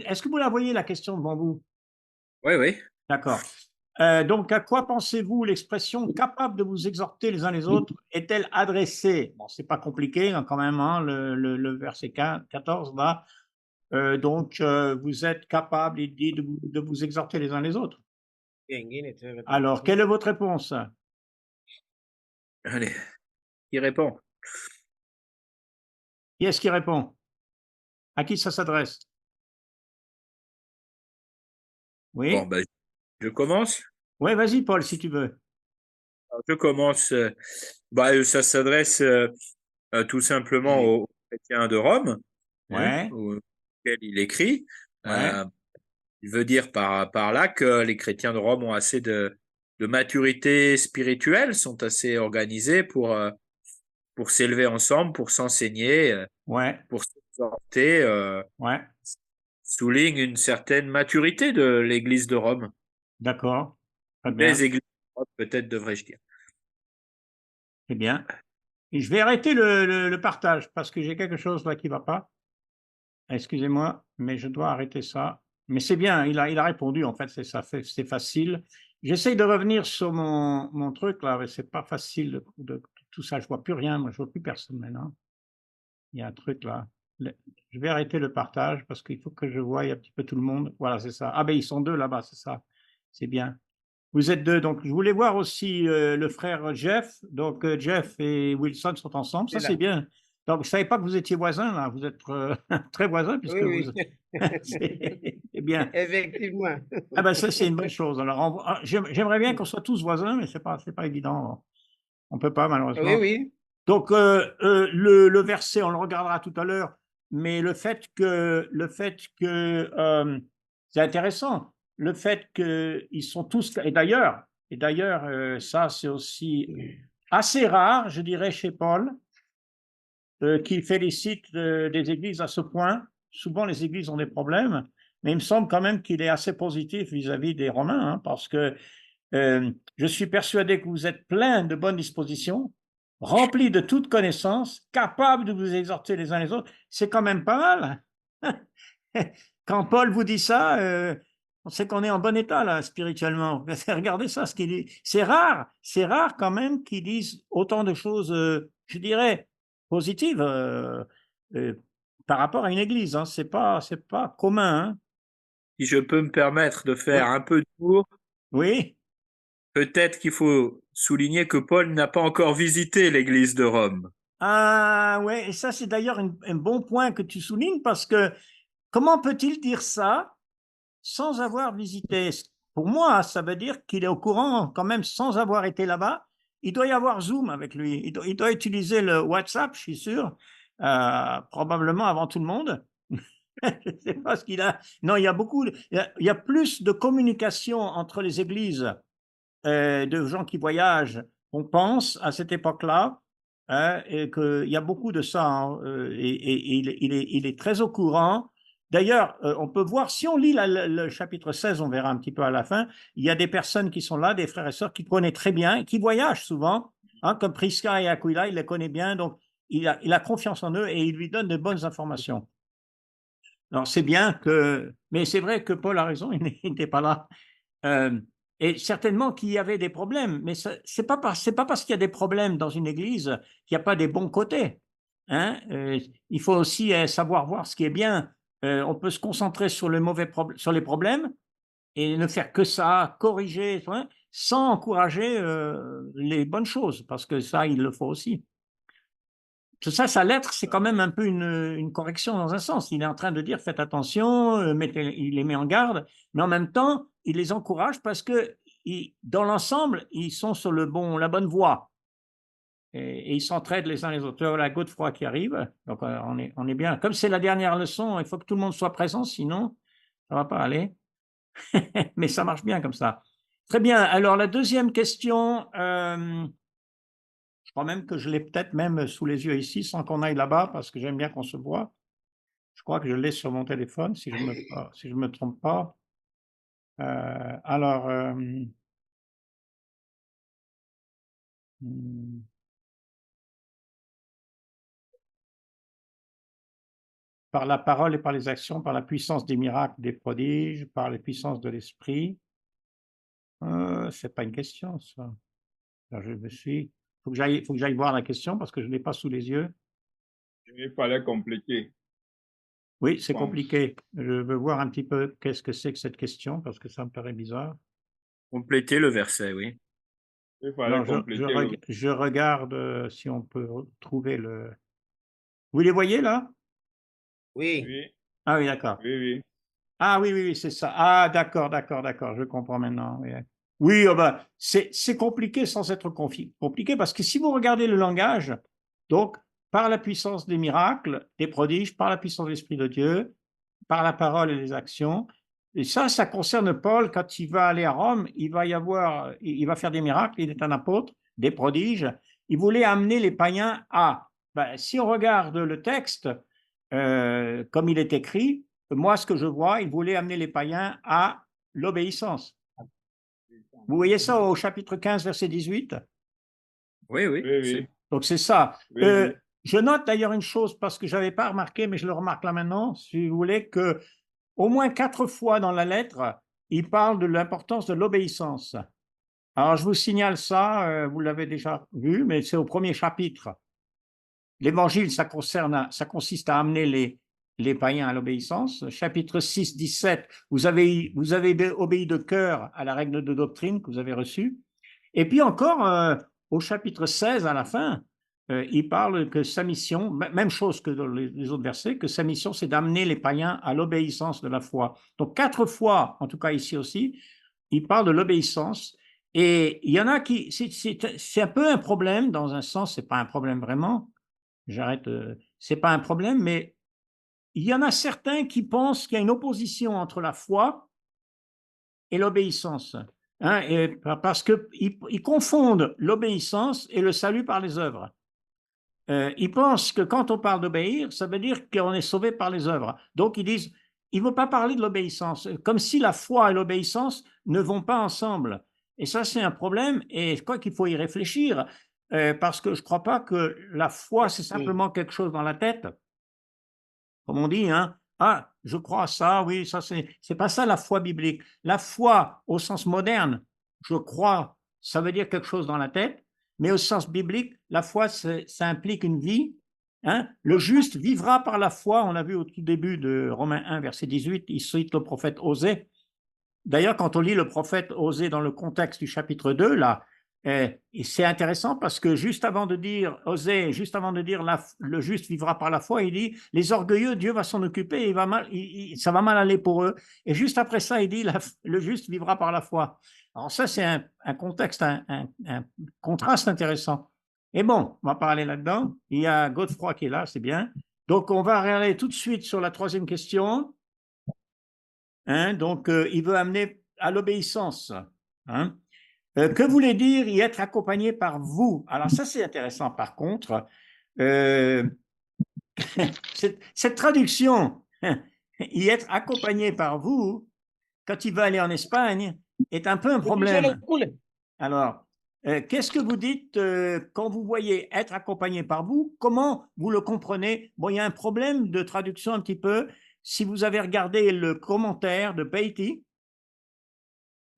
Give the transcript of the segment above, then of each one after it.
est-ce que vous la voyez la question devant vous? Oui, oui. D'accord. Donc à quoi pensez-vous l'expression «capable de vous exhorter les uns les autres» est-elle adressée? Bon, c'est pas compliqué, hein, quand même, hein, le verset 14 là, vous êtes capable, il dit de vous exhorter les uns les autres. Alors, quelle est votre réponse? Allez, qui répond? Qui est-ce qui répond? À qui ça s'adresse? Bon, Oui? ben, je commence. Ouais, vas-y Paul, si tu veux. Alors, je commence. Ça s'adresse tout simplement aux chrétiens de Rome, hein, Ouais, auxquels il écrit. ouais, Euh, il veut dire par là que les chrétiens de Rome ont assez de maturité spirituelle, sont assez organisés pour s'élever ensemble, pour s'enseigner, ouais, pour s'exhorter, ouais, souligne une certaine maturité de l'Église de Rome. d'accord. Très Les bien, églises de Rome, peut-être devrais-je dire. c'est bien. Et je vais arrêter le partage parce que j'ai quelque chose là qui va pas. Excusez-moi, mais je dois arrêter ça. Mais c'est bien, il a répondu en fait, c'est facile. J'essaye de revenir sur mon truc là, mais c'est pas facile de tout ça. Je vois plus rien, moi, je vois plus personne maintenant. Il y a un truc là. Le Je vais arrêter le partage parce qu'il faut que je voie un petit peu tout le monde. Voilà, c'est ça. Ah ben ils sont 2 là-bas, c'est ça. C'est bien. Vous êtes 2, donc je voulais voir aussi, le frère Jeff. Donc, Jeff et Wilson sont ensemble, ça C'est c'est là. bien. Donc je savais pas que vous étiez voisins là, vous êtes, très voisins puisque Oui, vous oui, c'est bien. effectivement. Ah ben ça c'est une bonne chose. Alors j'aimerais bien qu'on soit tous voisins, mais c'est pas évident. On peut pas Oui, malheureusement. oui. Donc, le verset, on le regardera tout à l'heure, mais c'est intéressant, le fait qu'ils sont tous et d'ailleurs, ça, c'est aussi assez rare, je dirais, chez Paul, qu'il félicite, des églises à ce point. Souvent, les églises ont des problèmes, mais il me semble quand même qu'il est assez positif vis-à-vis des Romains, hein, parce que je suis persuadé que vous êtes plein de bonnes dispositions, remplis de toute connaissance, capables de vous exhorter les uns les autres. C'est quand même pas mal. Quand Paul vous dit ça, on sait qu'on est en bon état là, spirituellement. Regardez ça, ce qu'il dit. C'est rare quand même qu'ils disent autant de choses, je dirais, positives euh, par rapport à une église, hein. C'est pas commun, hein. Si je peux me permettre de faire Oui, un peu de cours, oui. peut-être qu'il faut souligner que Paul n'a pas encore visité l'Église de Rome. Ah ouais, et ça c'est d'ailleurs un bon point que tu soulignes parce que comment peut-il dire ça sans avoir visité? Pour moi, ça veut dire qu'il est au courant quand même sans avoir été là-bas. Il doit y avoir Zoom avec lui. Il doit utiliser le WhatsApp, je suis sûr, probablement avant tout le monde. Je ne sais pas ce qu'il a. Non, il y a plus de communication entre les églises de gens qui voyagent, on pense à cette époque-là, hein, et qu'il y a beaucoup de ça, hein, et il est très au courant. D'ailleurs, on peut voir, si on lit le chapitre 16, on verra un petit peu à la fin, il y a des personnes qui sont là, des frères et sœurs qui connaissent très bien, qui voyagent souvent, hein, comme Prisca et Aquila, il les connaît bien, donc il a confiance en eux et il lui donne de bonnes informations. Alors c'est bien mais c'est vrai que Paul a raison, il n'était pas là. Euh, et certainement qu'il y avait des problèmes, mais c'est pas parce qu'il y a des problèmes dans une église qu'il n'y a pas des bons côtés, hein. Il faut aussi savoir voir ce qui est bien. On peut se concentrer sur les problèmes et ne faire que ça, corriger, hein, sans encourager les bonnes choses, parce que ça, il le faut aussi. Tout ça, sa lettre, c'est quand même un peu une correction dans un sens. Il est en train de dire faites attention, il les met en garde, mais en même temps, il les encourage parce que dans l'ensemble, ils sont sur la bonne voie et ils s'entraident les uns les autres. La goutte de froid qui arrive, donc on est bien. Comme c'est la dernière leçon, il faut que tout le monde soit présent, sinon ça va pas aller. Mais ça marche bien comme ça. Très bien. Alors la deuxième question, je crois même que je l'ai peut-être même sous les yeux ici, sans qu'on aille là-bas, parce que j'aime bien qu'on se voit. Je crois que je l'ai sur mon téléphone, si je me trompe pas. Alors, mmh, par la parole et par les actions, par la puissance des miracles, des prodiges, par les puissances de l'esprit. C'est pas une question, ça. Alors, faut que j'aille voir la question parce que je ne l'ai pas sous les yeux. Il fallait compliquer, Oui, je c'est pense. compliqué. Je veux voir un petit peu qu'est-ce que c'est que cette question parce que ça me paraît bizarre. Compléter le verset, oui. Il fallait Alors, compléter le... je regarde si on peut trouver le. Vous les voyez là? Oui. Oui, Ah oui, d'accord. oui, oui. Ah oui, oui, oui, c'est ça. Ah, d'accord, d'accord, d'accord. Je comprends maintenant. Oui, oui bah, c'est compliqué sans être compliqué parce que si vous regardez le langage, donc, par la puissance des miracles, des prodiges, par la puissance de l'Esprit de Dieu, par la parole et les actions, et ça concerne Paul quand il va aller à Rome, il va faire des miracles, il est un apôtre, des prodiges. Il voulait amener les païens à. Ben, si on regarde le texte, comme il est écrit, moi, ce que je vois, il voulait amener les païens à l'obéissance. Vous voyez ça au chapitre 15, verset 18? Oui, oui. Oui, oui, Donc, c'est ça. oui, oui. Je note d'ailleurs une chose, parce que je n'avais pas remarqué, mais je le remarque là maintenant, si vous voulez, que au moins 4 fois dans la lettre, il parle de l'importance de l'obéissance. Alors, je vous signale ça, vous l'avez déjà vu, mais c'est au premier chapitre. L'évangile, ça consiste à amener les païens à l'obéissance. Chapitre 6, 17, vous avez obéi de cœur à la règle de doctrine que vous avez reçue. Et puis encore, au chapitre 16, à la fin, il parle que sa mission, même chose que dans les autres versets, que sa mission, c'est d'amener les païens à l'obéissance de la foi. Donc 4 fois, en tout cas ici aussi, il parle de l'obéissance. Et il y en a qui, c'est un peu un problème, dans un sens, c'est pas un problème vraiment, j'arrête, c'est pas un problème, mais il y en a certains qui pensent qu'il y a une opposition entre la foi et l'obéissance. Hein, parce qu'ils confondent l'obéissance et le salut par les œuvres. Ils pensent que quand on parle d'obéir, ça veut dire qu'on est sauvé par les œuvres. Donc ils disent, il ne veut pas parler de l'obéissance, comme si la foi et l'obéissance ne vont pas ensemble. Et ça, c'est un problème, et je crois qu'il faut y réfléchir, parce que je ne crois pas que la foi, c'est simplement quelque chose dans la tête, comme on dit, hein. Ah, je crois à ça, oui, ça c'est pas ça la foi biblique. La foi au sens moderne, je crois, ça veut dire quelque chose dans la tête, mais au sens biblique, la foi, ça implique une vie. Hein. Le juste vivra par la foi, on l'a vu au tout début de Romains 1, verset 18, il cite le prophète Osée. D'ailleurs, quand on lit le prophète Osée dans le contexte du chapitre 2, là, c'est intéressant parce que juste avant de dire, Osée, juste avant de dire le juste vivra par la foi, il dit, les orgueilleux, Dieu va s'en occuper, ça va mal aller pour eux. Et juste après ça, il dit, le juste vivra par la foi. Alors ça, c'est un contexte, un contraste intéressant. Et bon, on va parler là-dedans. Il y a Godefroy qui est là, c'est bien. Donc, on va aller tout de suite sur la troisième question. Hein, donc, il veut amener à l'obéissance. Hein. Que voulait dire y être accompagné par vous? Alors ça, c'est intéressant par contre. Cette traduction, y être accompagné par vous, quand il veut aller en Espagne, est un peu un problème. Alors, qu'est-ce que vous dites quand vous voyez être accompagné par vous? Comment vous le comprenez? Bon, il y a un problème de traduction un petit peu. Si vous avez regardé le commentaire de Beatty,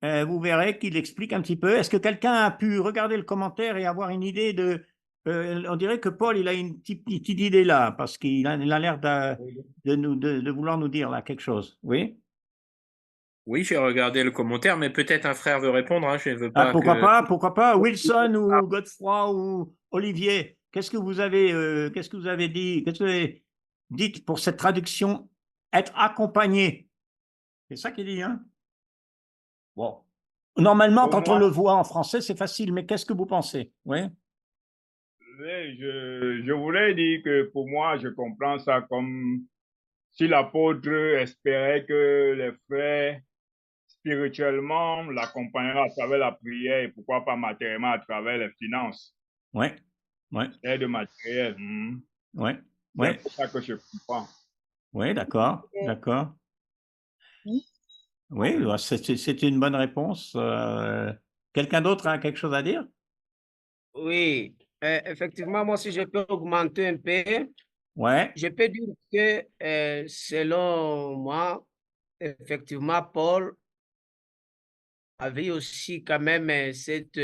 vous verrez qu'il explique un petit peu. Est-ce que quelqu'un a pu regarder le commentaire et avoir une idée de... on dirait que Paul, il a une petite idée là, parce qu'il a l'air de vouloir nous dire là quelque chose. Oui? Oui, j'ai regardé le commentaire, mais peut-être un frère veut répondre. Hein, je ne veux pas Pourquoi pas, Wilson ou Godefroy ou Olivier, qu'est-ce que vous avez dit, qu'est-ce que vous avez dit pour cette traduction, être accompagné? C'est ça qu'il dit, hein? Bon. Normalement, Pour quand moi, on le voit en français, c'est facile, mais qu'est-ce que vous pensez? Oui? je voulais dire que pour moi, je comprends ça comme si l'apôtre espérait que les frères spirituellement l'accompagneraient à travers la prière et pourquoi pas matériellement à travers les finances, Oui, oui, l'aide matérielle. oui, C'est oui, pour ça que je comprends. oui, d'accord, d'accord. Oui, bah, c'est une bonne réponse. Quelqu'un d'autre a quelque chose à dire? Oui, effectivement, moi, si je peux augmenter un peu, Ouais, Je peux dire que selon moi, effectivement, Paul avait aussi quand même cette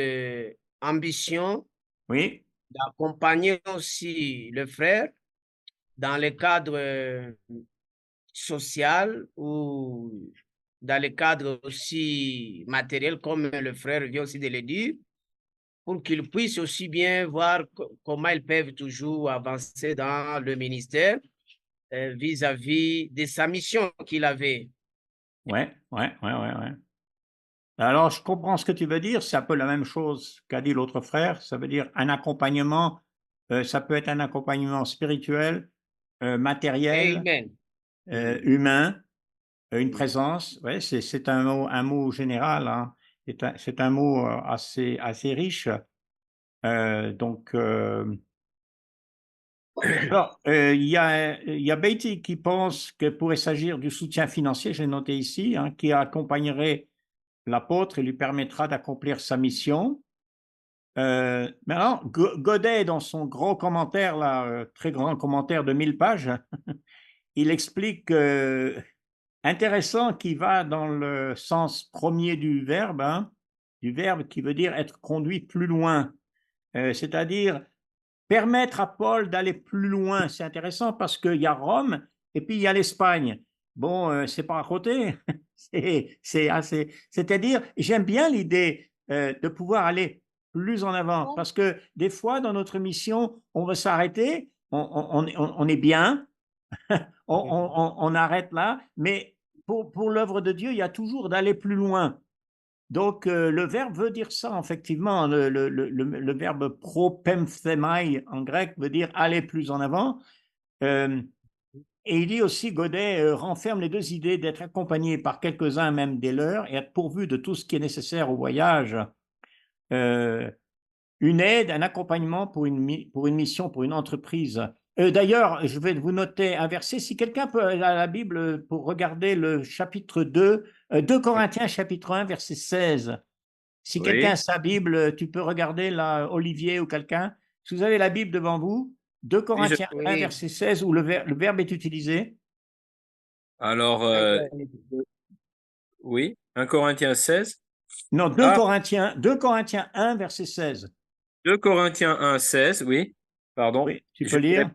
ambition oui, d'accompagner aussi le frère dans le cadre social ou dans le cadre aussi matériel, comme le frère vient aussi de le dire, pour qu'ils puissent aussi bien voir comment ils peuvent toujours avancer dans le ministère vis-à-vis de sa mission qu'il avait. ouais, ouais, ouais, ouais, ouais. Alors, je comprends ce que tu veux dire. C'est un peu la même chose qu'a dit l'autre frère. Ça veut dire un accompagnement. Ça peut être un accompagnement spirituel, matériel, Amen. humain, une présence. Ouais, c'est un mot général, hein. C'est un mot assez riche. Donc, alors, il y a Beatty qui pense que pourrait s'agir du soutien financier, j'ai noté ici, hein, qui accompagnerait l'apôtre et lui permettra d'accomplir sa mission. Maintenant, Godet, dans son gros commentaire, là, très grand commentaire de 1000 pages, il explique, intéressant, qui va dans le sens premier du verbe, hein, du verbe qui veut dire être conduit plus loin, c'est-à-dire permettre à Paul d'aller plus loin. C'est intéressant parce qu'il y a Rome et puis il y a l'Espagne. Bon, c'est pas à côté. C'est-à-dire, j'aime bien l'idée de pouvoir aller plus en avant parce que des fois, dans notre mission, on veut s'arrêter, on est bien, on arrête là, mais pour l'œuvre de Dieu, il y a toujours d'aller plus loin. Donc, le verbe veut dire ça, effectivement. Le verbe propemphemai en grec veut dire aller plus en avant. Euh, et il dit aussi, Godet renferme les deux idées d'être accompagné par quelques-uns même des leurs et être pourvu de tout ce qui est nécessaire au voyage. Euh, une aide, un accompagnement pour une mission, pour une entreprise. D'ailleurs, je vais vous noter un verset. Si quelqu'un peut aller à la Bible pour regarder le chapitre 2, 2 Corinthiens chapitre 1, verset 16. Si quelqu'un a Oui, sa Bible, tu peux regarder là, Olivier ou quelqu'un. Si vous avez la Bible devant vous, 2 oui, Corinthiens 1, Oui, verset 16, où le verbe est utilisé. alors, oui, 1 Corinthiens 16. Non, Ah, 2 Corinthiens 1, verset 16. 2 Corinthiens 1, 16, oui, pardon. Oui, tu Je peux irai lire.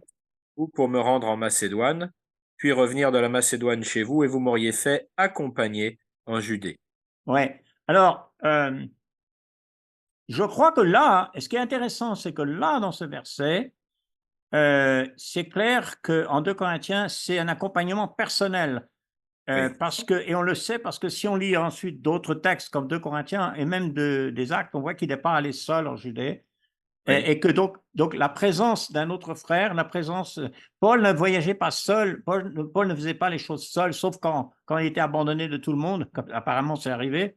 vous pour me rendre en Macédoine, puis revenir de la Macédoine chez vous, et vous m'auriez fait accompagner en Judée. Ouais. Alors, je crois que là, et ce qui est intéressant, c'est que là, dans ce verset, c'est clair qu'en 2 Corinthiens, c'est un accompagnement personnel. Oui, Parce que, et on le sait, parce que si on lit ensuite d'autres textes comme 2 Corinthiens et même des Actes, on voit qu'il n'est pas allé seul en Judée. oui, Et que donc la présence d'un autre frère, la présence, Paul ne voyageait pas seul, Paul ne faisait pas les choses seul, sauf quand il était abandonné de tout le monde, comme apparemment c'est arrivé,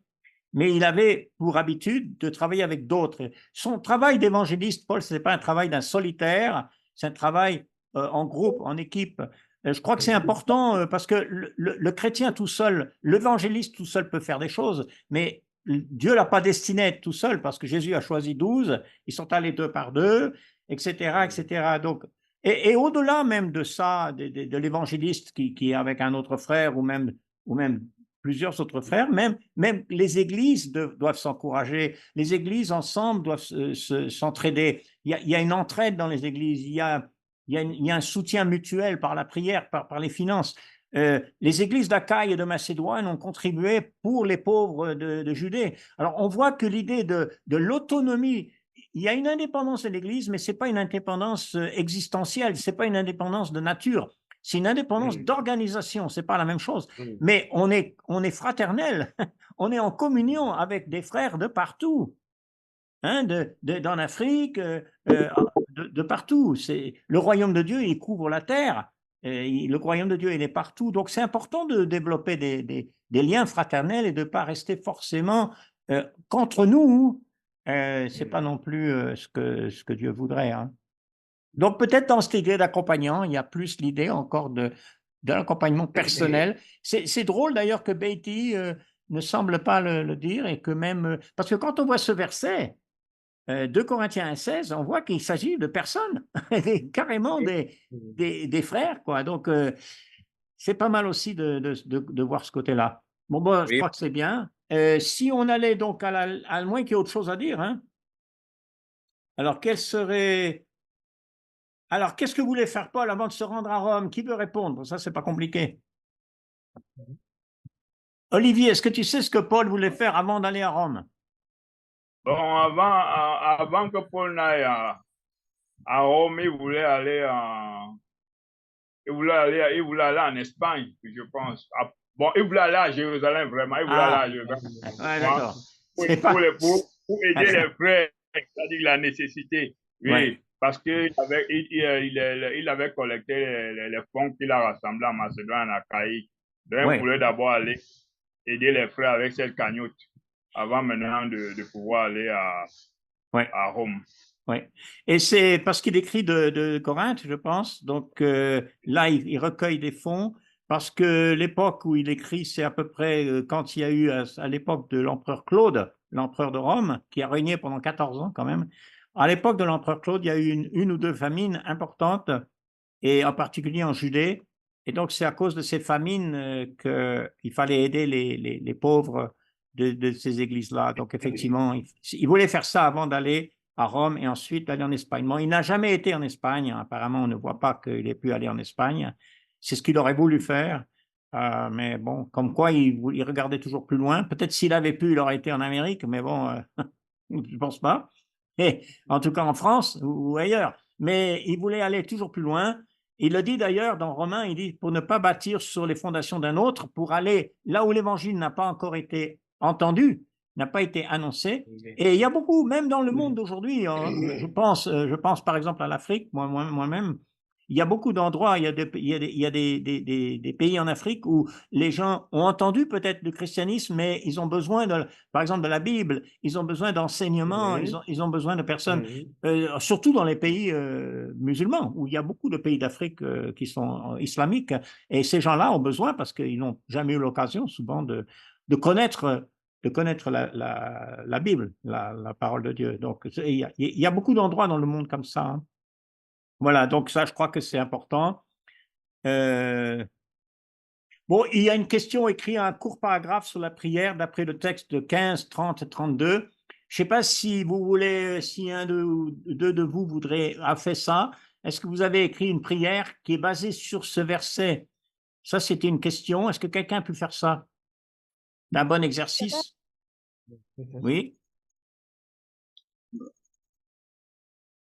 mais il avait pour habitude de travailler avec d'autres. Son travail d'évangéliste, Paul, ce n'est pas un travail d'un solitaire, c'est un travail en groupe, en équipe. Je crois que c'est important parce que le chrétien tout seul, l'évangéliste tout seul peut faire des choses, mais Dieu l'a pas destiné à être tout seul parce que Jésus a choisi 12, ils sont allés deux par deux, etc., etc. Donc, et au-delà même de ça, de l'évangéliste qui est avec un autre frère ou même plusieurs autres frères, même les églises doivent s'encourager, les églises ensemble doivent s'entraider. Il y a une entraide dans les églises, il y a un soutien mutuel par la prière, par les finances. Les églises d'Achaïe et de Macédoine ont contribué pour les pauvres de Judée. Alors on voit que l'idée de l'autonomie, il y a une indépendance de l'Église, mais ce n'est pas une indépendance existentielle, ce n'est pas une indépendance de nature, c'est une indépendance d'organisation, ce n'est pas la même chose. Mais on est fraternel, on est en communion avec des frères de partout, hein, d'en Afrique, de partout. Le royaume de Dieu, il couvre la terre. Le royaume de Dieu, il est partout. Donc, c'est important de développer des liens fraternels et de ne pas rester forcément qu'entre nous. C'est pas non plus ce que Dieu voudrait, hein. Donc, peut-être dans cette idée d'accompagnant, il y a plus l'idée encore de l'accompagnement personnel. C'est drôle d'ailleurs que Beatty ne semble pas le dire et que même. Parce que quand on voit ce verset, 2 Corinthiens 16, on voit qu'il s'agit de personnes, carrément des frères, quoi. Donc, c'est pas mal aussi de voir ce côté-là. Bon, je Oui. crois que c'est bien. Si on allait donc à moins qu'il y ait autre chose à dire, hein. Alors, alors, qu'est-ce que voulait faire Paul avant de se rendre à Rome? Qui veut répondre? Ça, c'est pas compliqué. Olivier, est-ce que tu sais ce que Paul voulait faire avant d'aller à Rome? Bon, avant que Paul n'aille à Rome, il voulait aller en Espagne, je pense. Bon, il voulait aller à Jérusalem, vraiment. Il voulait aller à Jérusalem. Ouais, d'accord. Pour aider les frères, c'est-à-dire la nécessité. Oui, Ouais. parce qu'il avait collecté les fonds qu'il a rassemblés en Macédoine, en Achaïe. Donc, Ouais. il voulait d'abord aller aider les frères avec cette cagnotte avant maintenant de pouvoir aller à Rome. Oui. Et c'est parce qu'il écrit de Corinthe, je pense. Donc là, il recueille des fonds parce que l'époque où il écrit, c'est à peu près quand il y a eu à l'époque de l'empereur Claude, l'empereur de Rome, qui a régné pendant 14 ans quand même. À l'époque de l'empereur Claude, il y a eu une ou deux famines importantes, et en particulier en Judée. Et donc, c'est à cause de ces famines qu'il fallait aider les pauvres de ces églises-là. Donc, effectivement, il voulait faire ça avant d'aller à Rome et ensuite d'aller en Espagne. Bon, il n'a jamais été en Espagne. Apparemment, on ne voit pas qu'il ait pu aller en Espagne. C'est ce qu'il aurait voulu faire. Mais bon, comme quoi, il regardait toujours plus loin. Peut-être s'il avait pu, il aurait été en Amérique, mais bon, je ne pense pas. Et, en tout cas en France ou ailleurs. Mais il voulait aller toujours plus loin. Il le dit d'ailleurs dans Romains, il dit pour ne pas bâtir sur les fondations d'un autre, pour aller là où l'évangile n'a pas encore été entendu, n'a pas été annoncé. Et il y a beaucoup, même dans le monde d'aujourd'hui, je pense par exemple à l'Afrique, moi-même, il y a beaucoup d'endroits, il y a des pays en Afrique où les gens ont entendu peut-être du christianisme, mais ils ont besoin, par exemple, de la Bible, ils ont besoin d'enseignements, ils ont besoin de personnes, surtout dans les pays musulmans, où il y a beaucoup de pays d'Afrique qui sont islamiques, et ces gens-là ont besoin, parce qu'ils n'ont jamais eu l'occasion souvent de connaître la Bible, la parole de Dieu. Donc, il y a beaucoup d'endroits dans le monde comme ça, hein. Voilà, donc ça, je crois que c'est important. Bon, il y a une question écrite, un court paragraphe sur la prière, d'après le texte de 15, 30 et 32. Je ne sais pas si vous voulez, si un ou deux de vous a fait ça. Est-ce que vous avez écrit une prière qui est basée sur ce verset? Ça, c'était une question. Est-ce que quelqu'un a pu faire ça? C'est un bon exercice? Oui.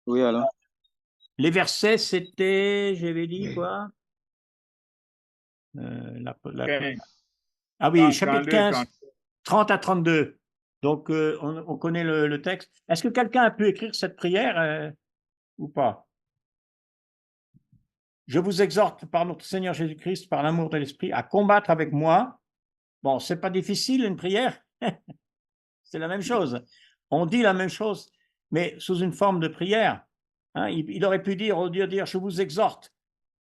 Oui, alors. Les versets, c'était, j'avais dit quoi? Ah oui, chapitre 15, 30 à 32. Donc, on connaît le texte. Est-ce que quelqu'un a pu écrire cette prière ou pas? Je vous exhorte par notre Seigneur Jésus-Christ, par l'amour de l'Esprit, à combattre avec moi. Bon, c'est pas difficile, une prière. C'est la même chose. On dit la même chose, mais sous une forme de prière. Hein, il aurait pu dire, au lieu de dire, je vous exhorte,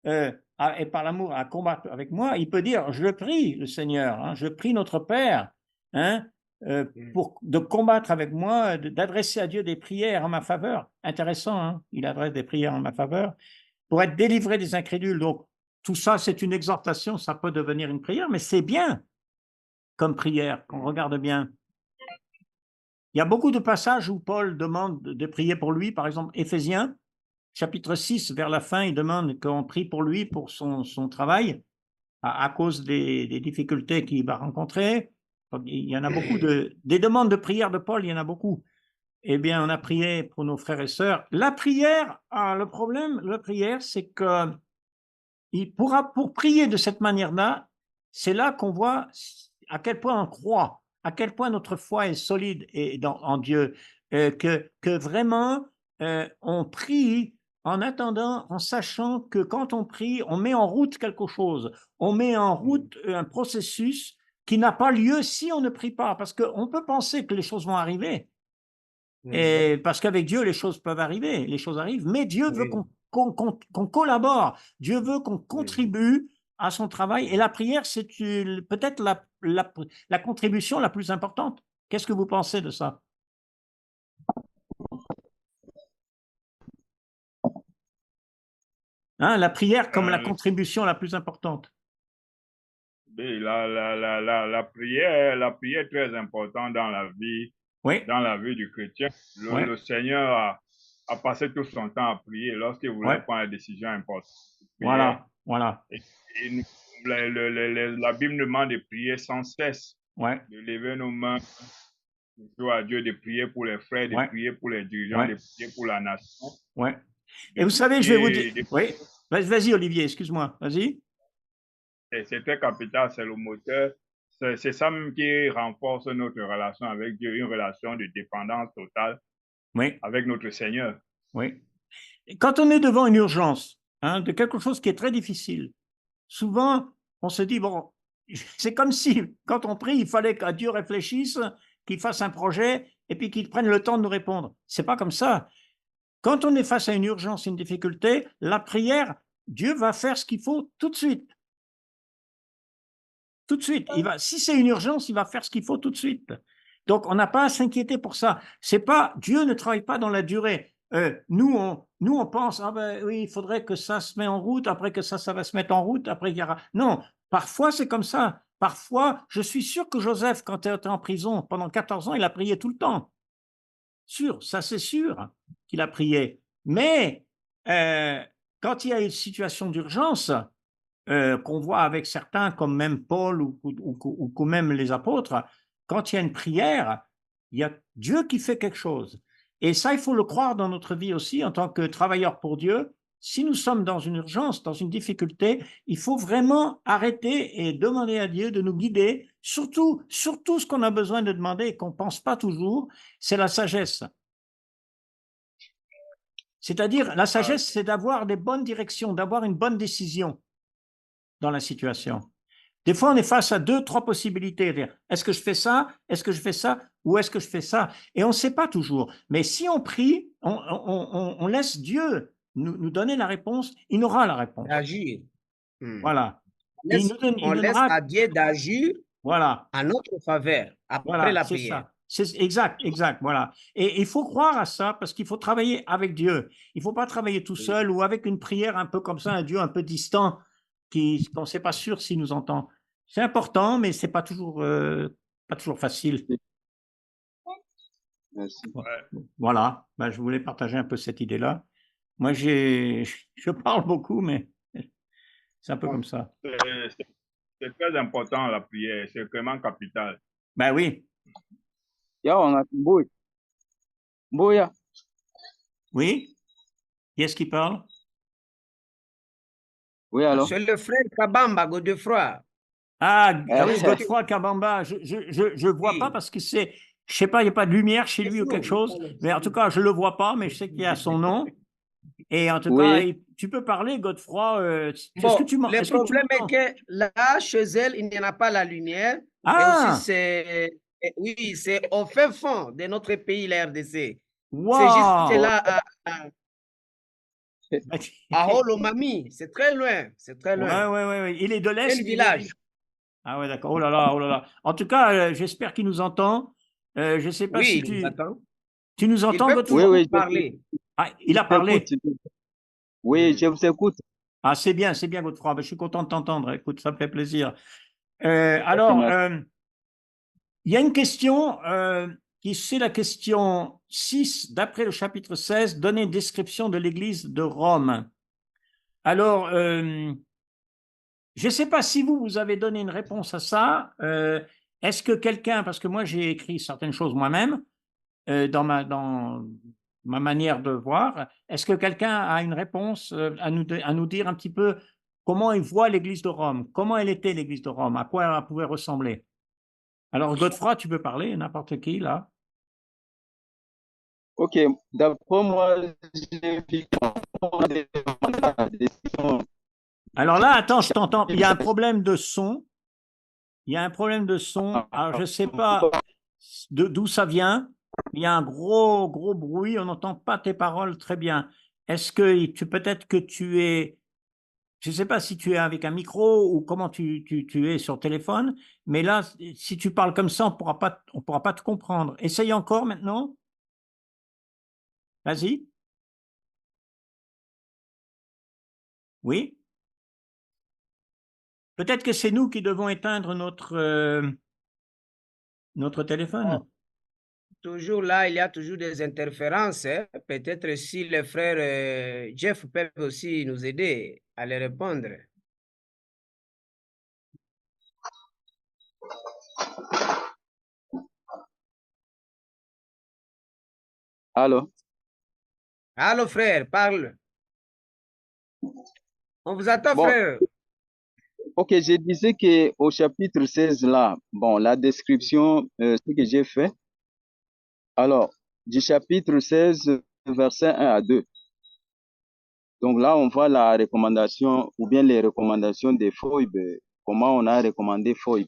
et par l'amour à combattre avec moi, il peut dire, je prie le Seigneur, hein, je prie notre Père, hein, de combattre avec moi, d'adresser à Dieu des prières en ma faveur. Intéressant, hein, il adresse des prières en ma faveur, pour être délivré des incrédules. Donc, tout ça, c'est une exhortation, ça peut devenir une prière, mais c'est bien comme prière, qu'on regarde bien. Il y a beaucoup de passages où Paul demande de prier pour lui, par exemple, Éphésiens, chapitre 6, vers la fin, il demande qu'on prie pour lui, pour son travail, à cause des difficultés qu'il va rencontrer. Il y en a beaucoup des demandes de prière de Paul, il y en a beaucoup. Eh bien, on a prié pour nos frères et sœurs. La prière, le problème, la prière, c'est que pour prier de cette manière-là, c'est là qu'on voit à quel point on croit, à quel point notre foi est solide en Dieu, que vraiment on prie en attendant, en sachant que quand on prie, on met en route quelque chose, on met en route un processus qui n'a pas lieu si on ne prie pas, parce qu'on peut penser que les choses vont arriver, et parce qu'avec Dieu, les choses peuvent arriver, les choses arrivent, mais Dieu veut qu'on collabore, Dieu veut qu'on contribue à son travail, et la prière, c'est peut-être la contribution la plus importante. Qu'est-ce que vous pensez de ça? Hein, la prière comme la Euh, contribution la plus importante. oui, la prière est très importante Oui, dans la vie du chrétien. oui, Le Seigneur a passé tout son temps à prier lorsqu'il oui. voulait prendre des décisions importantes. Il priait. Voilà, voilà. Et la Bible nous demande de prier sans cesse, Ouais, de lever nos mains toujours à Dieu, de prier pour les frères, de ouais, prier pour les dirigeants, ouais, de prier pour la nation, ouais. Et de vous savez, je vais vous dire. prier. Oui, vas-y, Olivier, excuse-moi. Vas-y. C'est très capital, c'est le moteur. C'est ça même qui renforce notre relation avec Dieu, une relation de dépendance totale Oui, avec notre Seigneur. oui. Et quand on est devant une urgence, hein, de quelque chose qui est très difficile, souvent, on se dit, bon, c'est comme si, quand on prie, il fallait qu'à Dieu réfléchisse, qu'il fasse un projet et puis qu'il prenne le temps de nous répondre. C'est pas comme ça. Quand on est face à une urgence, une difficulté, la prière, Dieu va faire ce qu'il faut tout de suite. Tout de suite. Si c'est une urgence, il va faire ce qu'il faut tout de suite. Donc, on n'a pas à s'inquiéter pour ça. C'est pas, Dieu ne travaille pas dans la durée. Nous, on pense, ah ben oui, il faudrait que ça se mette en route, après que ça va se mettre en route, après il y aura. Non, parfois c'est comme ça. Parfois, je suis sûr que Joseph, quand il était en prison pendant 14 ans, il a prié tout le temps. Sûr, ça c'est sûr qu'il a prié. Mais quand il y a une situation d'urgence, qu'on voit avec certains, comme même Paul ou même les apôtres, quand il y a une prière, il y a Dieu qui fait quelque chose. Et ça, il faut le croire dans notre vie aussi, en tant que travailleur pour Dieu. Si nous sommes dans une urgence, dans une difficulté, il faut vraiment arrêter et demander à Dieu de nous guider. Surtout ce qu'on a besoin de demander et qu'on ne pense pas toujours, c'est la sagesse. C'est-à-dire, la sagesse, c'est d'avoir des bonnes directions, d'avoir une bonne décision dans la situation. Des fois, on est face à 2, 3 possibilités. Est-ce que je fais ça? Est-ce que je fais ça? Ou est-ce que je fais ça? Et on ne sait pas toujours. Mais si on prie, on laisse Dieu nous donner la réponse, il aura la réponse. D'agir. Voilà. Il On laisse donnera. à Dieu d'agir Voilà. en notre faveur après Voilà, la c'est prière. ça. C'est exact, voilà. Et il faut croire à ça parce qu'il faut travailler avec Dieu. Il ne faut pas travailler tout seul ou avec une prière un peu comme ça, un Dieu un peu distant, qu'on ne sait pas sûr s'il nous entend. C'est important, mais c'est pas toujours facile. Merci. Voilà, ben, je voulais partager un peu cette idée-là. Moi, je parle beaucoup, mais c'est un peu comme ça. C'est très important la prière, c'est vraiment capital. Ben oui. Ya, on a Mboya. Mboya. Oui? Qui est-ce qui parle? Oui, alors? C'est le frère Kabamba, Godefroy. Ah oui, Godefroy Kabamba, je vois pas Oui. parce que c'est, je sais pas, il n'y a pas de lumière chez lui ou quelque chose, mais en tout cas, je le vois pas, mais je sais qu'il y a son nom. Et en tout cas, Oui. tu peux parler, Godefroy. Bon, le Est-ce que tu problème est m'entends? que là, chez elle, il n'y en a pas la lumière. Et aussi, Ah, oui, c'est au fin fond de notre pays, la RDC. C'est juste waouh! là, à Holomami. C'est très loin. C'est très loin. Ouais. Il est de Quel l'Est. village? Ah ouais, d'accord. Oh là là, oh là là. En tout cas, j'espère qu'il nous entend. Je ne sais pas si Oui, il nous attend. tu nous Ils entends, peuvent Godefroy? toujours Oui, parler. Ah, il a t'écoute. parlé. Oui, je vous écoute. Ah, c'est bien, Godefroy. Ben, je suis content de t'entendre. Écoute, ça me fait plaisir. Ok, Alors, merci. il y a une question c'est la question 6, d'après le chapitre 16, donner une description de l'Église de Rome. Alors, je ne sais pas si vous avez donné une réponse à ça. Est-ce que quelqu'un, parce que moi j'ai écrit certaines choses moi-même dans ma manière de voir, est-ce que quelqu'un a une réponse à nous dire un petit peu comment il voit l'Église de Rome, comment elle était l'Église de Rome, à quoi elle pouvait ressembler? Alors, Godefroy, tu peux parler, n'importe qui, là. Ok, d'après moi, j'ai vu qu'on a des décisions. Alors là, attends, je t'entends. Il y a un problème de son. Il y a un problème de son. Alors, je ne sais pas d'où ça vient. Il y a un gros bruit. On n'entend pas tes paroles très bien. Est-ce que peut-être que tu es, je ne sais pas si tu es avec un micro ou comment tu es sur téléphone, mais là, si tu parles comme ça, on pourra pas te comprendre. Essaye encore maintenant. Vas-y. Oui. Peut-être que c'est nous qui devons éteindre notre téléphone. Oh, toujours là, il y a toujours des interférences, hein. Peut-être si les frères Jeff peuvent aussi nous aider à les répondre. Alors, Allô, frère, parle. On vous attend, bon, frère. ok, je disais que au chapitre 16 là, bon, la description, ce que j'ai fait. Alors, du chapitre 16, verset 1 à 2. Donc là, on voit la recommandation ou bien les recommandations des FOIB, comment on a recommandé FOIB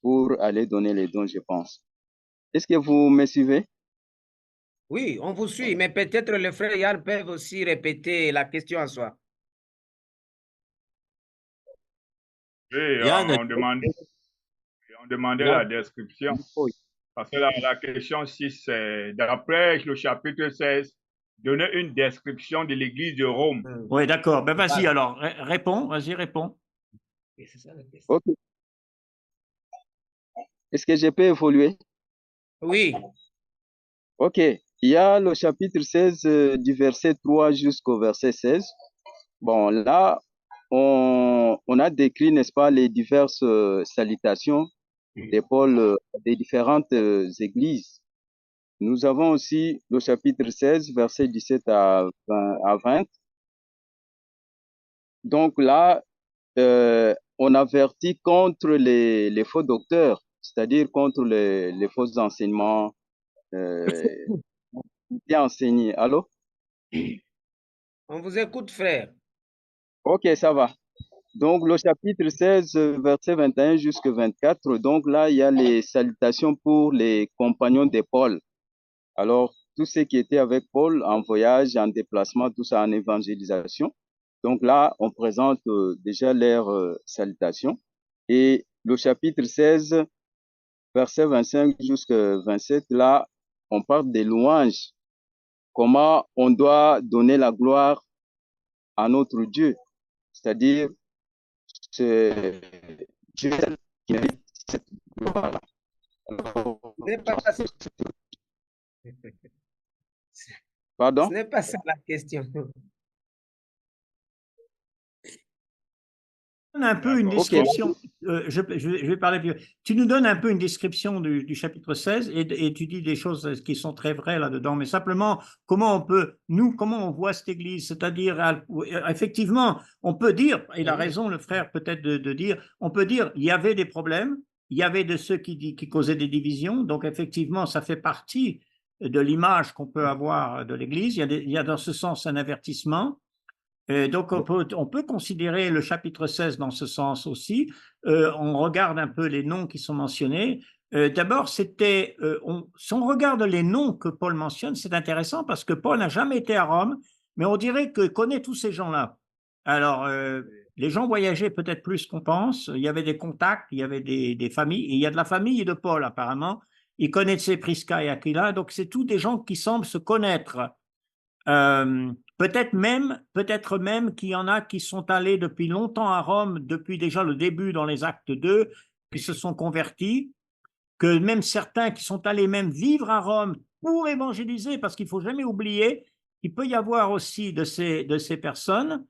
pour aller donner les dons, je pense. Est-ce que vous me suivez? Oui, on vous suit, mais peut-être les frères Yann peuvent aussi répéter la question en soi. Et Yann, on demandait la Yann, description. Parce que la question 6, c'est d'après le chapitre 16, donner une description de l'église de Rome. Oui, d'accord. Ben vas-y Voilà. alors, réponds, vas-y, réponds. Et c'est ça la question. Ok. Est-ce que je peux évoluer? Oui, Ok. Il y a le chapitre 16 du verset 3 jusqu'au verset 16. Bon, là, on a décrit, n'est-ce pas, les diverses salutations de Paul des différentes églises. Nous avons aussi le chapitre 16, verset 17 à 20. Donc là, on avertit contre les faux docteurs, c'est-à-dire contre les faux enseignements bien enseignés. Allô? on vous écoute, frère. Ok, ça va. Donc, le chapitre 16, verset 21 jusqu'à 24. Donc là, il y a les salutations pour les compagnons de Paul. Alors, tous ceux qui étaient avec Paul en voyage, en déplacement, tout ça en évangélisation. Donc là, on présente déjà leurs salutations. Et le chapitre 16, verset 25 jusqu'à 27, là, on parle des louanges. Comment on doit donner la gloire à notre Dieu. C'est-à-dire, c'est Dieu qui mérite cette gloire-là. Ce n'est pas ça, Pardon? ce n'est pas ça la question. Donne un peu une D'accord. Ok, description. Je vais parler plus. Tu nous donnes un peu une description du chapitre 16 et tu dis des choses qui sont très vraies là-dedans, mais simplement, comment on peut, nous, comment on voit cette église? C'est-à-dire, effectivement, on peut dire, et il a raison le frère peut-être de dire, on peut dire, il y avait des problèmes, il y avait de ceux qui causaient des divisions, donc effectivement, ça fait partie de l'image qu'on peut avoir de l'église. Il y a dans ce sens un avertissement. Donc, on peut considérer le chapitre 16 dans ce sens aussi. On regarde un peu les noms qui sont mentionnés. D'abord, si on regarde les noms que Paul mentionne, c'est intéressant parce que Paul n'a jamais été à Rome, mais on dirait qu'il connaît tous ces gens-là. Alors, les gens voyageaient peut-être plus qu'on pense. Il y avait des contacts, il y avait des familles. Et il y a de la famille de Paul, apparemment. Il connaissait Prisca et Aquila. Donc, c'est tous des gens qui semblent se connaître. Peut-être même qu'il y en a qui sont allés depuis longtemps à Rome, depuis déjà le début dans les actes 2, qui se sont convertis, que même certains qui sont allés même vivre à Rome pour évangéliser, parce qu'il ne faut jamais oublier qu'il peut y avoir aussi de ces personnes,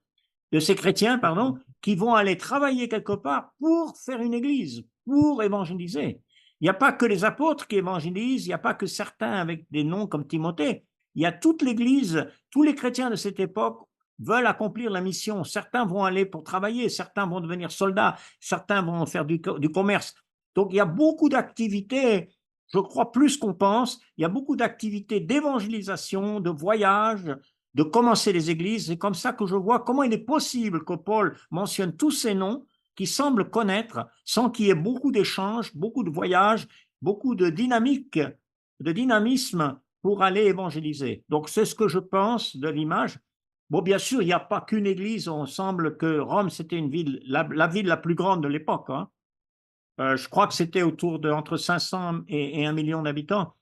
de ces chrétiens, pardon, qui vont aller travailler quelque part pour faire une église, pour évangéliser. Il n'y a pas que les apôtres qui évangélisent, il n'y a pas que certains avec des noms comme Timothée. Il y a toute l'Église, tous les chrétiens de cette époque veulent accomplir la mission. Certains vont aller pour travailler, certains vont devenir soldats, certains vont faire du commerce. Donc il y a beaucoup d'activités, je crois plus qu'on pense, il y a beaucoup d'activités d'évangélisation, de voyage, de commencer les églises. C'est comme ça que je vois comment il est possible que Paul mentionne tous ces noms qui semblent connaître sans qu'il y ait beaucoup d'échanges, beaucoup de voyages, beaucoup de dynamique, de dynamisme pour aller évangéliser. Donc, c'est ce que je pense de l'image. Bon, bien sûr, il n'y a pas qu'une église. On semble que Rome, c'était une ville, la ville la plus grande de l'époque. Hein. Je crois que c'était autour de entre 500 et 1 million d'habitants.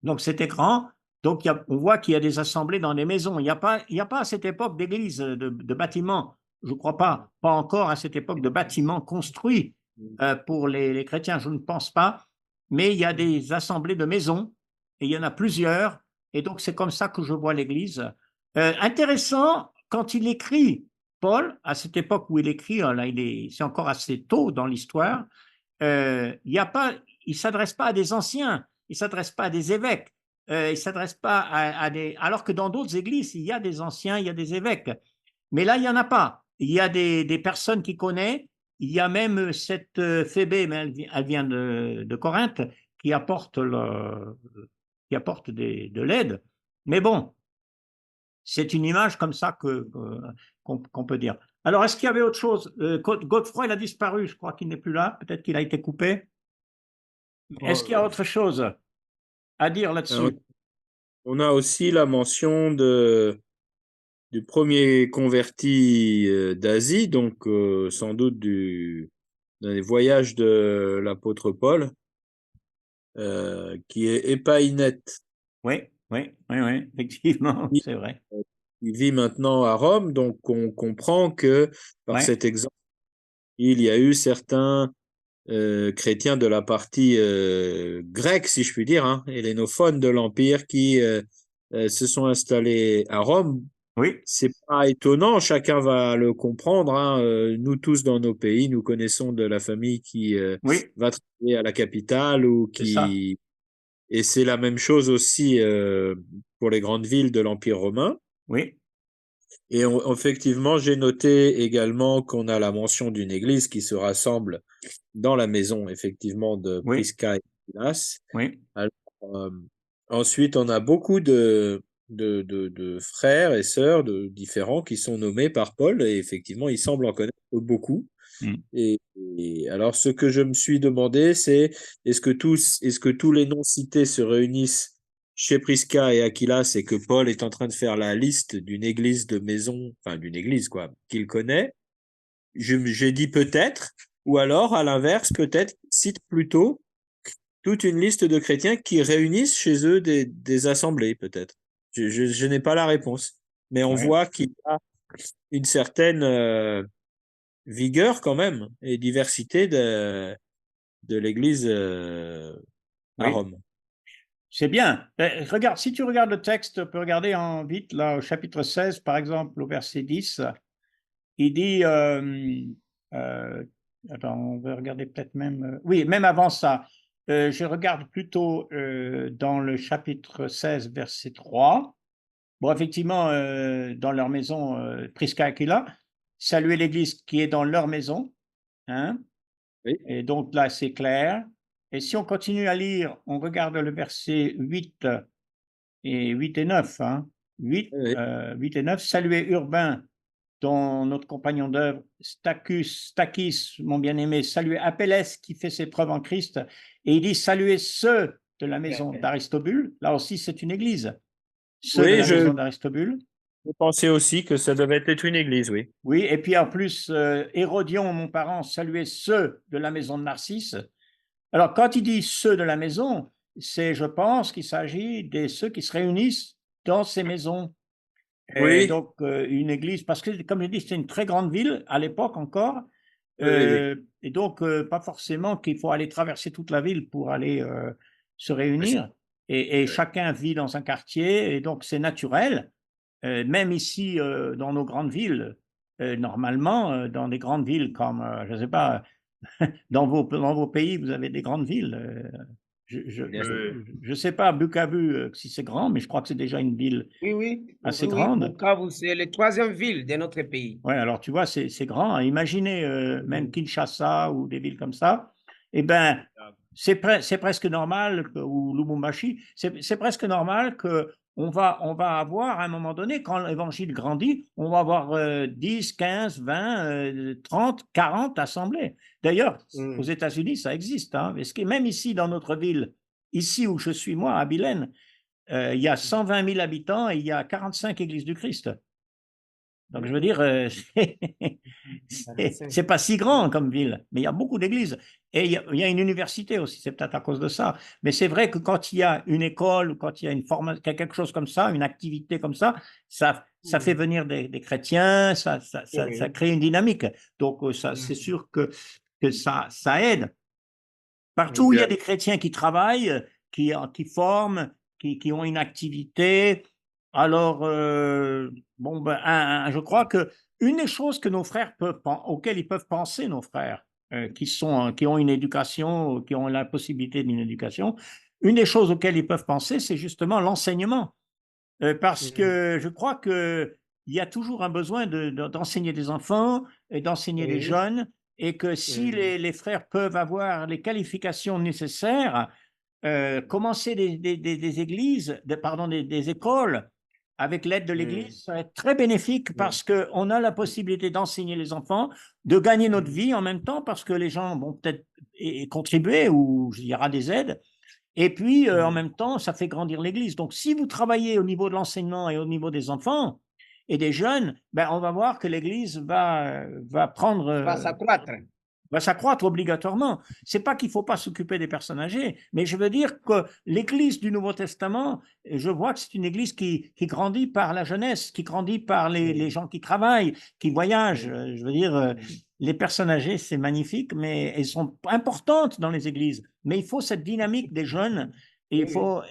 Donc, c'était grand. Donc, on voit qu'il y a des assemblées dans des maisons. Il n'y a pas à cette époque d'église, de bâtiments. Je ne crois pas encore à cette époque de bâtiments construits pour les chrétiens. Je ne pense pas. Mais il y a des assemblées de maisons et il y en a plusieurs. Et donc, c'est comme ça que je vois l'église. Intéressant, quand il écrit, Paul, à cette époque où il écrit, là, c'est encore assez tôt dans l'histoire, il ne s'adresse pas à des anciens, il ne s'adresse pas à des évêques, il ne s'adresse pas à des... Alors que dans d'autres églises, il y a des anciens, il y a des évêques. Mais là, il n'y en a pas. Il y a des personnes qu'il connaît. Il y a même cette Phébé, mais elle vient de Corinthe, qui apporte de l'aide. Mais bon, c'est une image comme ça qu'on peut dire. Alors, est-ce qu'il y avait autre chose? Godefroy, il a disparu, je crois qu'il n'est plus là. Peut-être qu'il a été coupé. Est-ce qu'il y a autre chose à dire là-dessus? On a aussi la mention du premier converti d'Asie, donc sans doute dans les voyages de l'apôtre Paul, qui est Épaïnette. Oui, effectivement, c'est vrai. Il vit maintenant à Rome, donc on comprend que par cet exemple, il y a eu certains chrétiens de la partie grecque, si je puis dire, hein, hellénophone de l'Empire, qui se sont installés à Rome. Oui. C'est pas étonnant, chacun va le comprendre. Hein. Nous tous dans nos pays, nous connaissons de la famille qui va travailler à la capitale ou qui. Et c'est la même chose aussi pour les grandes villes de l'Empire romain. Oui. Et effectivement, j'ai noté également qu'on a la mention d'une église qui se rassemble dans la maison, effectivement, de Prisca et Aquilas. Oui. Alors, ensuite, on a beaucoup de frères et sœurs différents qui sont nommés par Paul, et effectivement, il semble en connaître beaucoup. Et alors, ce que je me suis demandé, c'est est-ce que tous les noms cités se réunissent chez Prisca et Aquilas et que Paul est en train de faire la liste d'une église de maison, enfin d'une église quoi, qu'il connaît? J'ai dit peut-être, ou alors à l'inverse, peut-être qu'il cite plutôt toute une liste de chrétiens qui réunissent chez eux des assemblées, peut-être. Je n'ai pas la réponse, mais on voit qu'il y a une certaine vigueur quand même et diversité de l'Église à Rome. C'est bien. Regarde, si tu regardes le texte, tu peux regarder en vite, là, au chapitre 16, par exemple, au verset 10, il dit, attends, on va regarder peut-être même, oui, même avant ça, je regarde plutôt dans le chapitre 16, verset 3. Bon, effectivement, dans leur maison, Prisca et Aquila, saluer l'Église qui est dans leur maison, hein? Oui. Et donc là, c'est clair. Et si on continue à lire, on regarde le verset 8 et 9. Hein. 8 et 9. Saluez Urbain, dont notre compagnon d'œuvre, Stachys, mon bien-aimé. Saluez Apelles, qui fait ses preuves en Christ. Et il dit saluez ceux de la maison d'Aristobule. Là aussi, c'est une église. Ceux de la maison d'Aristobule. Je pensais aussi que ça devait être une église, oui. Oui, et puis en plus, Hérodion, mon parent, saluez ceux de la maison de Narcisse. Alors, quand il dit ceux de la maison, je pense qu'il s'agit de ceux qui se réunissent dans ces maisons. Oui. Et donc, une église, parce que, comme je dis, c'est une très grande ville à l'époque encore. Oui. Et donc, pas forcément qu'il faut aller traverser toute la ville pour aller se réunir. Et chacun vit dans un quartier, et donc c'est naturel. Même ici, dans nos grandes villes, normalement, dans des grandes villes comme, je ne sais pas, dans vos pays, vous avez des grandes villes. Je ne sais pas, Bukavu, si c'est grand, mais je crois que c'est déjà une ville assez grande. Bukavu, c'est la 3e ville de notre pays. Oui, alors tu vois, c'est grand. Imaginez même Kinshasa ou des villes comme ça. Eh bien, c'est presque normal, ou Lubumbashi, c'est presque normal qu'on va avoir, à un moment donné, quand l'évangile grandit, on va avoir 10, 15, 20, 30, 40 assemblées. D'ailleurs, aux États-Unis, ça existe. Hein, parce que même ici, dans notre ville, ici où je suis moi, à Bilène, il y a 120 000 habitants et il y a 45 églises du Christ. Donc, je veux dire, C'est pas si grand comme ville, mais il y a beaucoup d'églises. Et il y a une université aussi, c'est peut-être à cause de ça. Mais c'est vrai que quand il y a une école, ou quand il y a une formation, quelque chose comme ça, une activité comme ça fait venir des chrétiens, ça crée une dynamique. Donc, c'est sûr que ça aide. Partout où il y a des chrétiens qui travaillent, qui forment, qui ont une activité, alors, je crois que une des choses que nos frères auxquelles ils peuvent penser, nos frères, qui ont une éducation, qui ont la possibilité d'une éducation, une des choses auxquelles ils peuvent penser, c'est justement l'enseignement. Parce que je crois qu'il y a toujours un besoin d'enseigner des enfants et d'enseigner des jeunes, et que si les frères peuvent avoir les qualifications nécessaires, commencer des églises, des écoles, avec l'aide de l'Église, ça va être très bénéfique parce qu'on a la possibilité d'enseigner les enfants, de gagner notre vie en même temps parce que les gens vont peut-être contribuer ou il y aura des aides. Et puis, en même temps, ça fait grandir l'Église. Donc, si vous travaillez au niveau de l'enseignement et au niveau des enfants et des jeunes, on va voir que l'Église va s'accroître obligatoirement. C'est pas qu'il faut pas s'occuper des personnes âgées, mais je veux dire que l'Église du Nouveau Testament, je vois que c'est une Église qui grandit par la jeunesse, qui grandit par les gens qui travaillent, qui voyagent. Je veux dire, les personnes âgées, c'est magnifique, mais elles sont importantes dans les églises. Mais il faut cette dynamique des jeunes. Et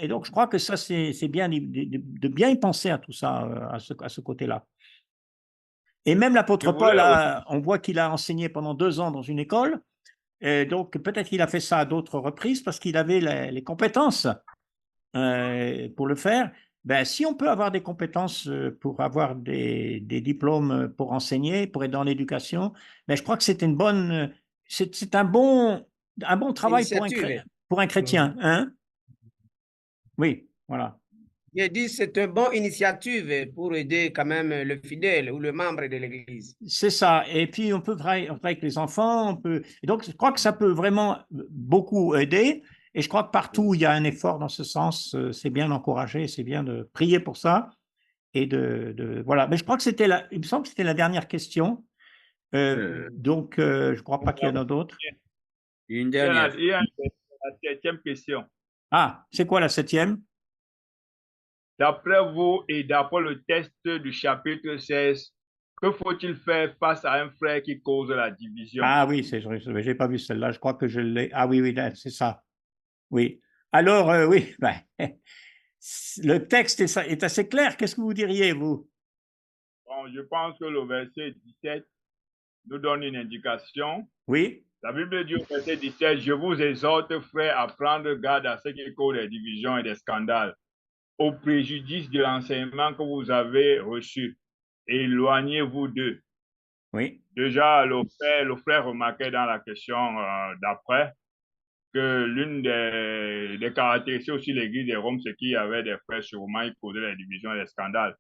donc, je crois que ça, c'est bien de bien y penser à tout ça, à ce côté-là. Et même l'apôtre Paul, on voit qu'il a enseigné pendant 2 ans dans une école. Et donc, peut-être qu'il a fait ça à d'autres reprises parce qu'il avait les compétences pour le faire. Si on peut avoir des compétences pour avoir des diplômes pour enseigner, pour être dans l'éducation, je crois que c'est un bon travail pour un chrétien. Hein? Oui, voilà. J'ai dit c'est une bonne initiative pour aider quand même le fidèle ou le membre de l'Église. C'est ça. Et puis, on peut travailler avec les enfants. Et donc, je crois que ça peut vraiment beaucoup aider. Et je crois que partout où il y a un effort dans ce sens, c'est bien d'encourager, c'est bien de prier pour ça. Et voilà. Mais je crois que il me semble que c'était la dernière question. Donc, je ne crois pas qu'il y en a d'autres. Une dernière. Il y a la 7e question. Ah, c'est quoi la 7e? D'après vous et d'après le texte du chapitre 16, que faut-il faire face à un frère qui cause la division? Ah oui, je n'ai pas vu celle-là. Je crois que je l'ai. Ah oui, c'est ça. Oui. Alors, oui, le texte est assez clair. Qu'est-ce que vous diriez, vous? Bon, je pense que le verset 17 nous donne une indication. Oui. La Bible dit au verset 17, « Je vous exhorte, frères, à prendre garde à ce qui cause des divisions et des scandales, au préjudice de l'enseignement que vous avez reçu. Éloignez-vous d'eux. » Oui. Déjà, le frère remarquait dans la question d'après que l'une des caractéristiques aussi de l'Église de Rome, c'est qu'il y avait des frères sûrement qui causaient des divisions et des scandales.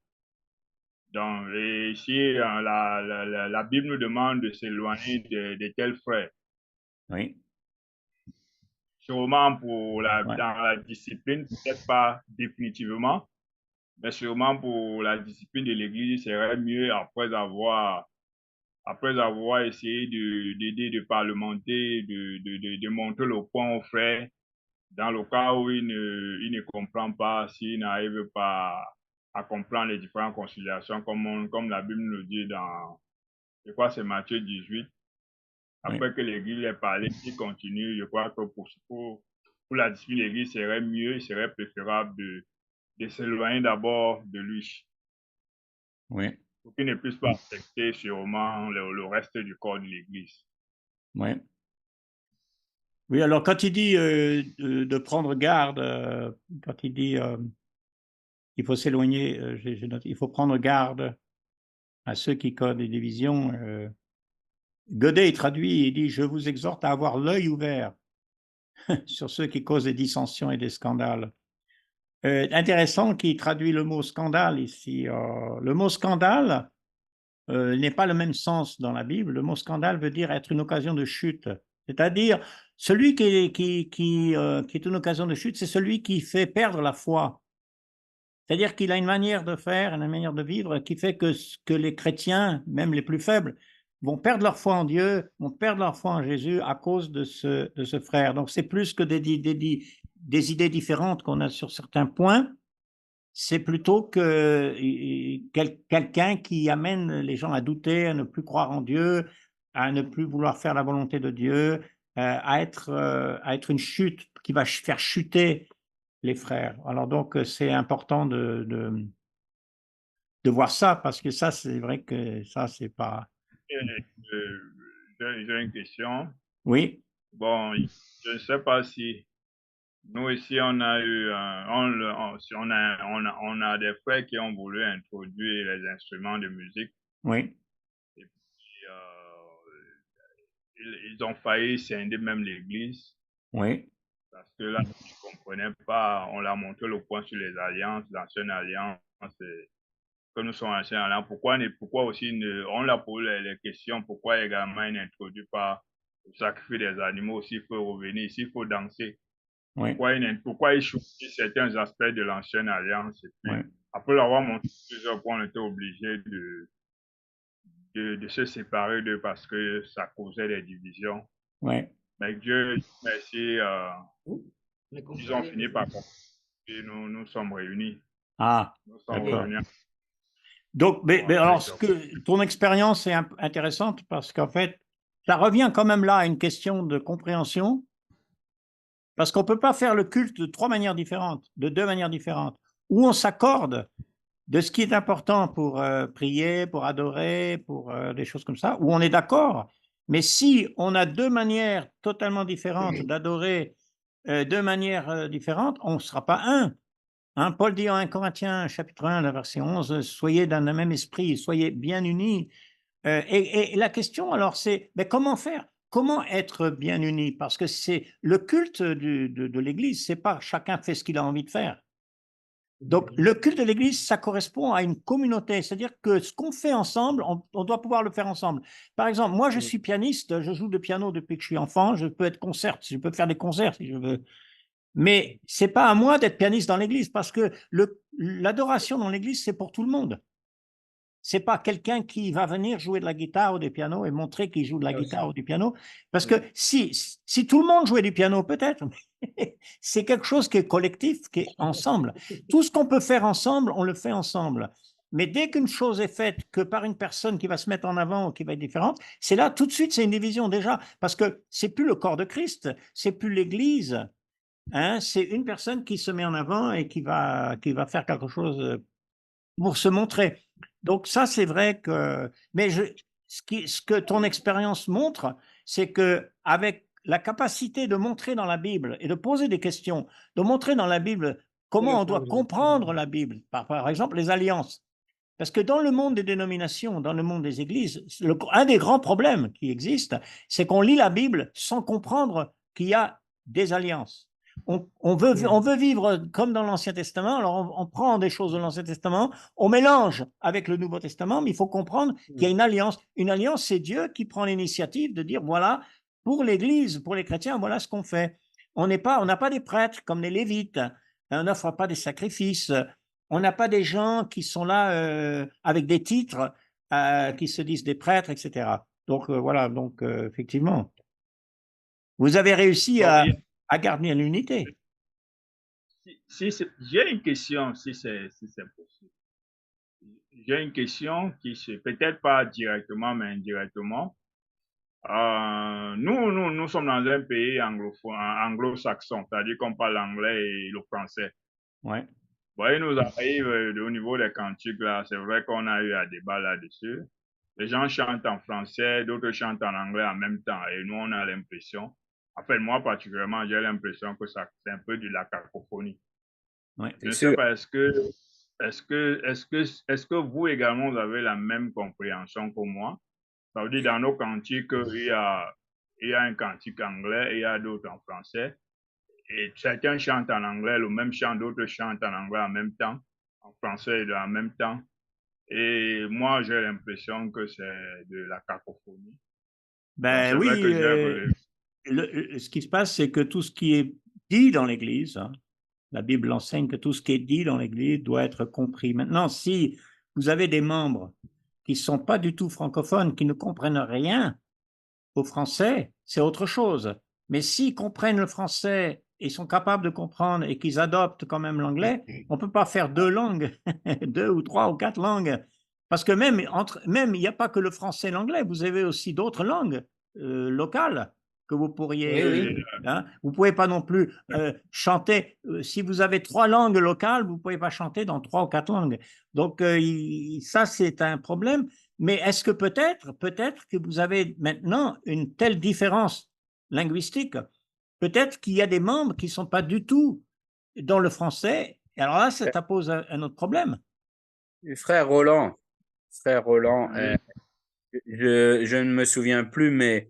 Donc, ici, la Bible nous demande de s'éloigner de tels frères. Oui. Sûrement dans la discipline, peut-être pas définitivement, mais sûrement pour la discipline de l'Église, il serait mieux après avoir essayé d'aider, de parlementer, de montrer le point au frère, dans le cas où il ne comprend pas, s'il n'arrive pas à comprendre les différentes conciliations, comme la Bible nous dit je crois que c'est Matthieu 18. Après que l'Église ait parlé, s'il continue, je crois que pour la discipline de l'Église, il serait préférable de s'éloigner d'abord de lui. Oui. Pour qu'il ne puisse pas affecter sûrement le reste du corps de l'Église. Oui. Oui, alors quand il dit de prendre garde, quand il dit il faut s'éloigner, j'ai noté, il faut prendre garde à ceux qui causent des divisions. Godet traduit, il dit « Je vous exhorte à avoir l'œil ouvert sur ceux qui causent des dissensions et des scandales. » Intéressant qu'il traduit le mot scandale ici. Le mot scandale n'est pas le même sens dans la Bible. Le mot scandale veut dire être une occasion de chute. C'est-à-dire, celui qui est une occasion de chute, c'est celui qui fait perdre la foi. C'est-à-dire qu'il a une manière de faire, une manière de vivre qui fait que les chrétiens, même les plus faibles, vont perdre leur foi en Dieu, vont perdre leur foi en Jésus à cause de ce frère. Donc, c'est plus que des idées différentes qu'on a sur certains points, c'est plutôt que quelqu'un qui amène les gens à douter, à ne plus croire en Dieu, à ne plus vouloir faire la volonté de Dieu, à être une chute qui va faire chuter les frères. Alors donc, c'est important de voir ça, parce que ça, c'est vrai que ça, c'est pas... J'ai une question. Oui. Bon, je ne sais pas si nous ici, on a eu, on a des frères qui ont voulu introduire les instruments de musique. Oui. Et puis, ils ont failli scinder même l'église. Oui. Parce que là, ils ne comprenaient pas, on leur a montré le point sur les alliances, l'ancienne alliance, que nous sommes anciens alliances. Pourquoi aussi, on leur pose les questions, pourquoi également ils n'introduisent pas le sacrifice des animaux, s'il faut revenir, s'il faut danser. Oui. Pourquoi ils choisissent certains aspects de l'ancienne alliance. Et puis, Oui. après l'avoir montré plusieurs fois, on était obligé de se séparer d'eux parce que ça causait des divisions. Oui. Mais Dieu merci, ils ont fini par comprendre et nous sommes réunis. Ah, nous sommes d'accord. réunis. Donc, mais alors, ton expérience est intéressante parce qu'en fait, ça revient quand même là à une question de compréhension, parce qu'on ne peut pas faire le culte de deux manières différentes, où on s'accorde de ce qui est important pour prier, pour adorer, pour des choses comme ça, où on est d'accord. Mais si on a deux manières totalement différentes d'adorer, deux manières différentes, on ne sera pas un. Hein, Paul dit en 1 Corinthiens, chapitre 1, verset 11, soyez d'un même esprit, soyez bien unis. Et la question, alors, c'est mais comment faire? Comment être bien unis? Parce que c'est le culte de l'Église, c'est pas chacun fait ce qu'il a envie de faire. Donc, le culte de l'Église, ça correspond à une communauté, c'est-à-dire que ce qu'on fait ensemble, on doit pouvoir le faire ensemble. Par exemple, moi, je suis pianiste, je joue de piano depuis que je suis enfant, je peux être je peux faire des concerts si je veux. Mais c'est pas à moi d'être pianiste dans l'église, parce que l'adoration dans l'église, c'est pour tout le monde. C'est pas quelqu'un qui va venir jouer de la guitare ou du piano et montrer qu'il joue de la guitare ou du piano. Parce que si tout le monde jouait du piano, peut-être, c'est quelque chose qui est collectif, qui est ensemble. Tout ce qu'on peut faire ensemble, on le fait ensemble. Mais dès qu'une chose est faite que par une personne qui va se mettre en avant ou qui va être différente, c'est là, tout de suite, c'est une division déjà. Parce que c'est plus le corps de Christ, c'est plus l'église. Hein, c'est une personne qui se met en avant et qui va faire quelque chose pour se montrer. Donc ça, c'est vrai que... Mais ce que ton expérience montre, c'est qu'avec la capacité de montrer dans la Bible et de poser des questions, de montrer dans la Bible comment on doit comprendre la Bible, par exemple les alliances. Parce que dans le monde des dénominations, dans le monde des églises, un des grands problèmes qui existent, c'est qu'on lit la Bible sans comprendre qu'il y a des alliances. On veut vivre comme dans l'Ancien Testament, alors on prend des choses de l'Ancien Testament, on mélange avec le Nouveau Testament, mais il faut comprendre qu'il y a une alliance. Une alliance, c'est Dieu qui prend l'initiative de dire, voilà, pour l'Église, pour les chrétiens, voilà ce qu'on fait. On n'a pas des prêtres comme les Lévites, on n'offre pas des sacrifices, on n'a pas des gens qui sont là avec des titres, qui se disent des prêtres, etc. Donc voilà, donc effectivement, vous avez réussi à garder l'unité. J'ai une question, si c'est possible. J'ai une question qui c'est peut-être pas directement, mais indirectement. Nous sommes dans un pays anglo-saxon, c'est-à-dire qu'on parle l'anglais et le français. Ouais. Bon, il nous arrive au niveau des cantiques, là, c'est vrai qu'on a eu un débat là-dessus. Les gens chantent en français, d'autres chantent en anglais en même temps. Et nous, on a l'impression, en fait, moi particulièrement, j'ai l'impression que c'est un peu de la cacophonie. Ouais, je ne sais pas, est-ce que vous également, vous avez la même compréhension que moi? Ça veut dire, dans nos cantiques, il y a un cantique anglais et il y a d'autres en français. Et certains chantent en anglais, le même chant, d'autres chantent en anglais en même temps, en français en même temps. Et moi, j'ai l'impression que c'est de la cacophonie. Ben oui, ce qui se passe, c'est que tout ce qui est dit dans l'Église, hein, la Bible enseigne que tout ce qui est dit dans l'Église doit être compris. Maintenant, si vous avez des membres qui ne sont pas du tout francophones, qui ne comprennent rien au français, c'est autre chose. Mais s'ils comprennent le français et sont capables de comprendre et qu'ils adoptent quand même l'anglais, on ne peut pas faire deux langues, deux ou trois ou quatre langues. Parce que même il n'y a pas que le français et l'anglais, vous avez aussi d'autres langues locales que vous pourriez... Oui. Hein, vous ne pouvez pas non plus chanter. Si vous avez trois langues locales, vous ne pouvez pas chanter dans trois ou quatre langues. Donc, ça, c'est un problème. Mais est-ce que peut-être que vous avez maintenant une telle différence linguistique, peut-être qu'il y a des membres qui ne sont pas du tout dans le français. Et alors là, ça pose un autre problème. Frère Roland, je ne me souviens plus, mais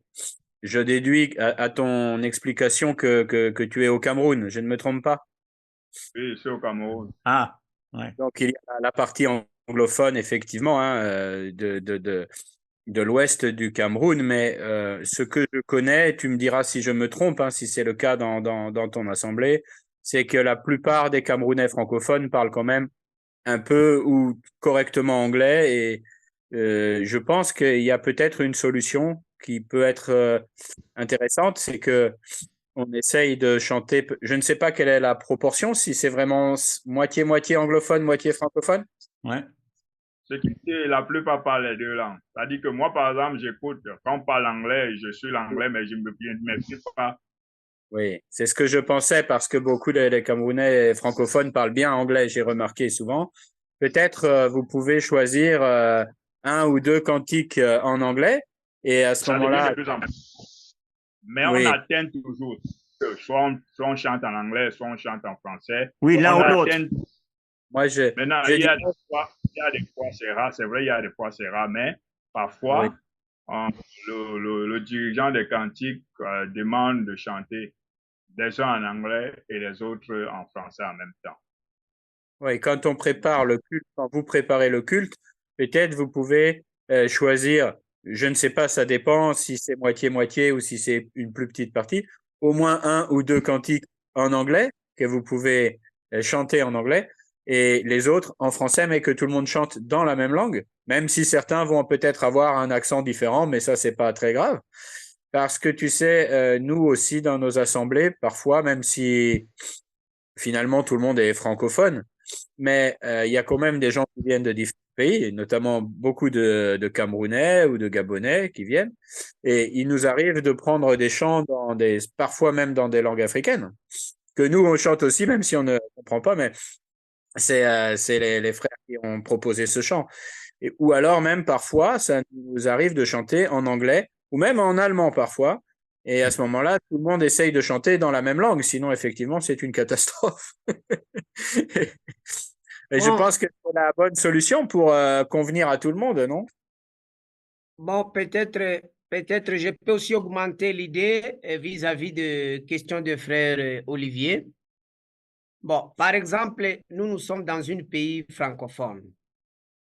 je déduis à ton explication que tu es au Cameroun. Je ne me trompe pas? Oui, c'est au Cameroun. Ah, ouais. Donc, il y a la partie anglophone, effectivement, hein, de l'ouest du Cameroun, mais ce que je connais, tu me diras si je me trompe, hein, si c'est le cas dans ton assemblée, c'est que la plupart des Camerounais francophones parlent quand même un peu ou correctement anglais, et je pense qu'il y a peut-être une solution qui peut être intéressante, c'est que on essaye de chanter. Je ne sais pas quelle est la proportion, si c'est vraiment moitié-moitié anglophone, moitié francophone. Ouais. Ce qui est, la plupart parlent les deux langues. C'est-à-dire que moi, par exemple, j'écoute, quand on parle anglais, je suis l'anglais, mais je ne m'exprime pas. Oui, c'est ce que je pensais, parce que beaucoup des Camerounais francophones parlent bien anglais, j'ai remarqué souvent. Peut-être vous pouvez choisir un ou deux cantiques en anglais, et à ce moment-là... Mais on atteint toujours. Soit on chante en anglais, soit on chante en français. Oui, l'un ou l'autre. Maintenant, il y a des fois, c'est rare. C'est vrai, il y a des fois, c'est rare. Mais parfois, le dirigeant des cantiques demande de chanter des uns en anglais et les autres en français en même temps. Oui, quand on prépare le culte, quand vous préparez le culte, peut-être vous pouvez choisir, je ne sais pas, ça dépend si c'est moitié-moitié ou si c'est une plus petite partie, au moins un ou deux cantiques en anglais que vous pouvez chanter en anglais, et les autres en français, mais que tout le monde chante dans la même langue, même si certains vont peut-être avoir un accent différent, mais ça, c'est pas très grave. Parce que tu sais, nous aussi dans nos assemblées, parfois, même si finalement tout le monde est francophone, mais il y a quand même des gens qui viennent de différents pays, notamment beaucoup de Camerounais ou de Gabonais qui viennent, et il nous arrive de prendre des chants parfois même dans des langues africaines, que nous on chante aussi, même si on ne comprend pas, mais c'est les frères qui ont proposé ce chant. Ou alors même parfois, ça nous arrive de chanter en anglais, ou même en allemand parfois, et à ce moment-là, tout le monde essaye de chanter dans la même langue, sinon effectivement c'est une catastrophe. Et je pense que c'est la bonne solution pour convenir à tout le monde, non? Bon, peut-être je peux aussi augmenter l'idée vis-à-vis de questions de frère Olivier. Bon, par exemple, nous sommes dans un pays francophone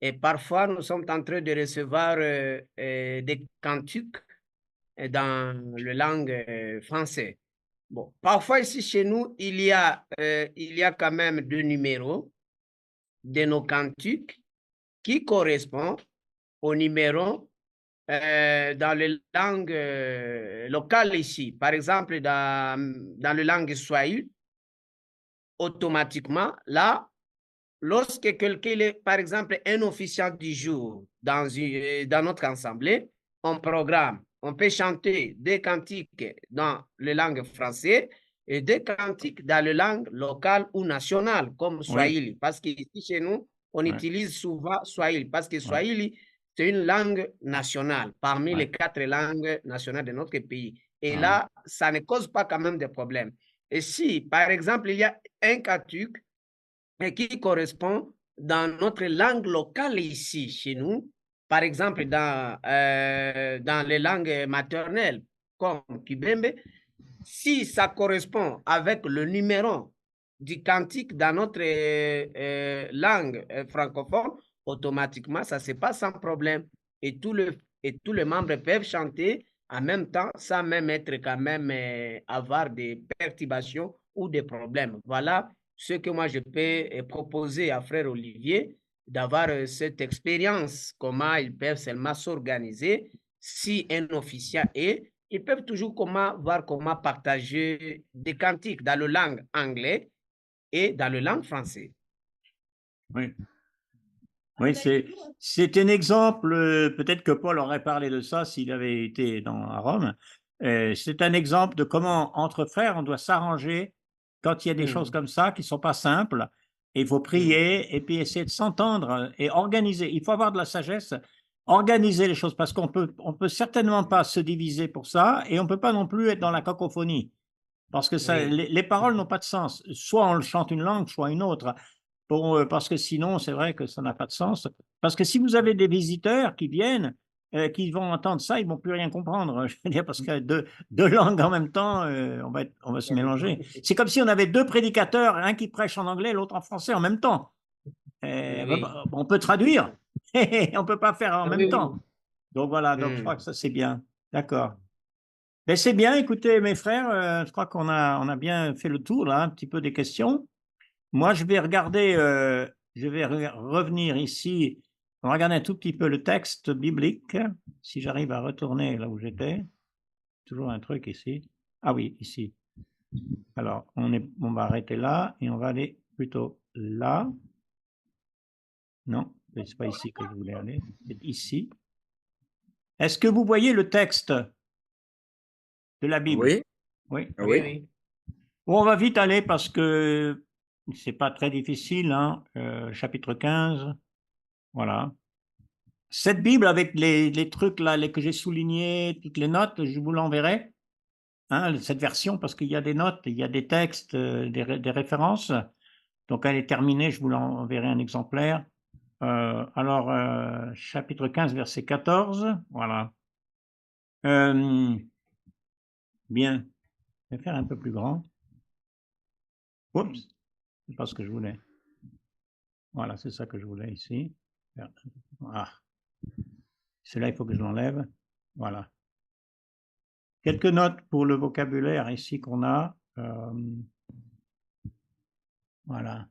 et parfois nous sommes en train de recevoir des cantiques dans la langue française. Bon, parfois ici chez nous, il y a quand même deux numéros de nos cantiques qui correspondent au numéro dans les langues locales ici. Par exemple, dans la langue swahili, automatiquement, lorsque quelqu'un est, par exemple, un officiant du jour dans notre assemblée, on programme, on peut chanter des cantiques dans la langue française et des cantiques dans la langue locale ou nationale, comme Swahili. Parce qu'ici, chez nous, on utilise souvent Swahili, parce que Swahili, c'est une langue nationale, parmi les 4 langues nationales de notre pays. Et là, ça ne cause pas quand même de problèmes. Et si, par exemple, il y a un cantique qui correspond dans notre langue locale ici, chez nous, par exemple dans les langues maternelles, comme Kibembe, si ça correspond avec le numéro du cantique dans notre langue francophone, automatiquement, ça se passe sans problème. Et tous les membres peuvent chanter en même temps, sans même être quand même avoir des perturbations ou des problèmes. Voilà ce que moi je peux proposer à frère Olivier d'avoir cette expérience, comment ils peuvent seulement s'organiser. Si un officier est, ils peuvent toujours voir comment partager des cantiques dans la langue anglaise et dans la langue française. Oui. Oui, c'est un exemple, peut-être que Paul aurait parlé de ça s'il avait été à Rome. C'est un exemple de comment, entre frères, on doit s'arranger quand il y a des choses comme ça qui ne sont pas simples. Et il faut prier et puis essayer de s'entendre et organiser. Il faut avoir de la sagesse, organiser les choses parce qu'on peut certainement pas se diviser pour ça et on ne peut pas non plus être dans la cacophonie. Parce que les paroles n'ont pas de sens. Soit on chante une langue, soit une autre. Parce que sinon, c'est vrai que ça n'a pas de sens. Parce que si vous avez des visiteurs qui viennent, qui vont entendre ça, ils ne vont plus rien comprendre. Je veux dire, parce que deux langues en même temps, on va se mélanger. C'est comme si on avait deux prédicateurs, un qui prêche en anglais, l'autre en français en même temps. On peut traduire, on ne peut pas faire en même temps. Donc voilà, donc je crois que ça c'est bien. D'accord. Mais c'est bien, écoutez mes frères, je crois qu'on a bien fait le tour là, un petit peu des questions. Moi, je vais regarder, je vais revenir ici, on va regarder un tout petit peu le texte biblique, si j'arrive à retourner là où j'étais. Toujours un truc ici. Ah oui, ici. Alors, on va arrêter là et on va aller plutôt là. Non, c'est pas ici que je voulais aller, c'est ici. Est-ce que vous voyez le texte de la Bible? Oui. Oui. Oui. Bon, on va vite aller parce que c'est pas très difficile, hein. Chapitre 15, voilà. Cette Bible avec les trucs là, que j'ai soulignés, toutes les notes, je vous l'enverrai, hein, cette version, parce qu'il y a des notes, il y a des textes, des références. Donc elle est terminée, je vous l'enverrai un exemplaire. Alors, chapitre 15, verset 14, voilà. Bien, je vais faire un peu plus grand. Oups, c'est pas ce que je voulais. Voilà, c'est ça que je voulais ici. Ah. Celui-là, il faut que je l'enlève. Voilà. Quelques notes pour le vocabulaire ici qu'on a. Voilà.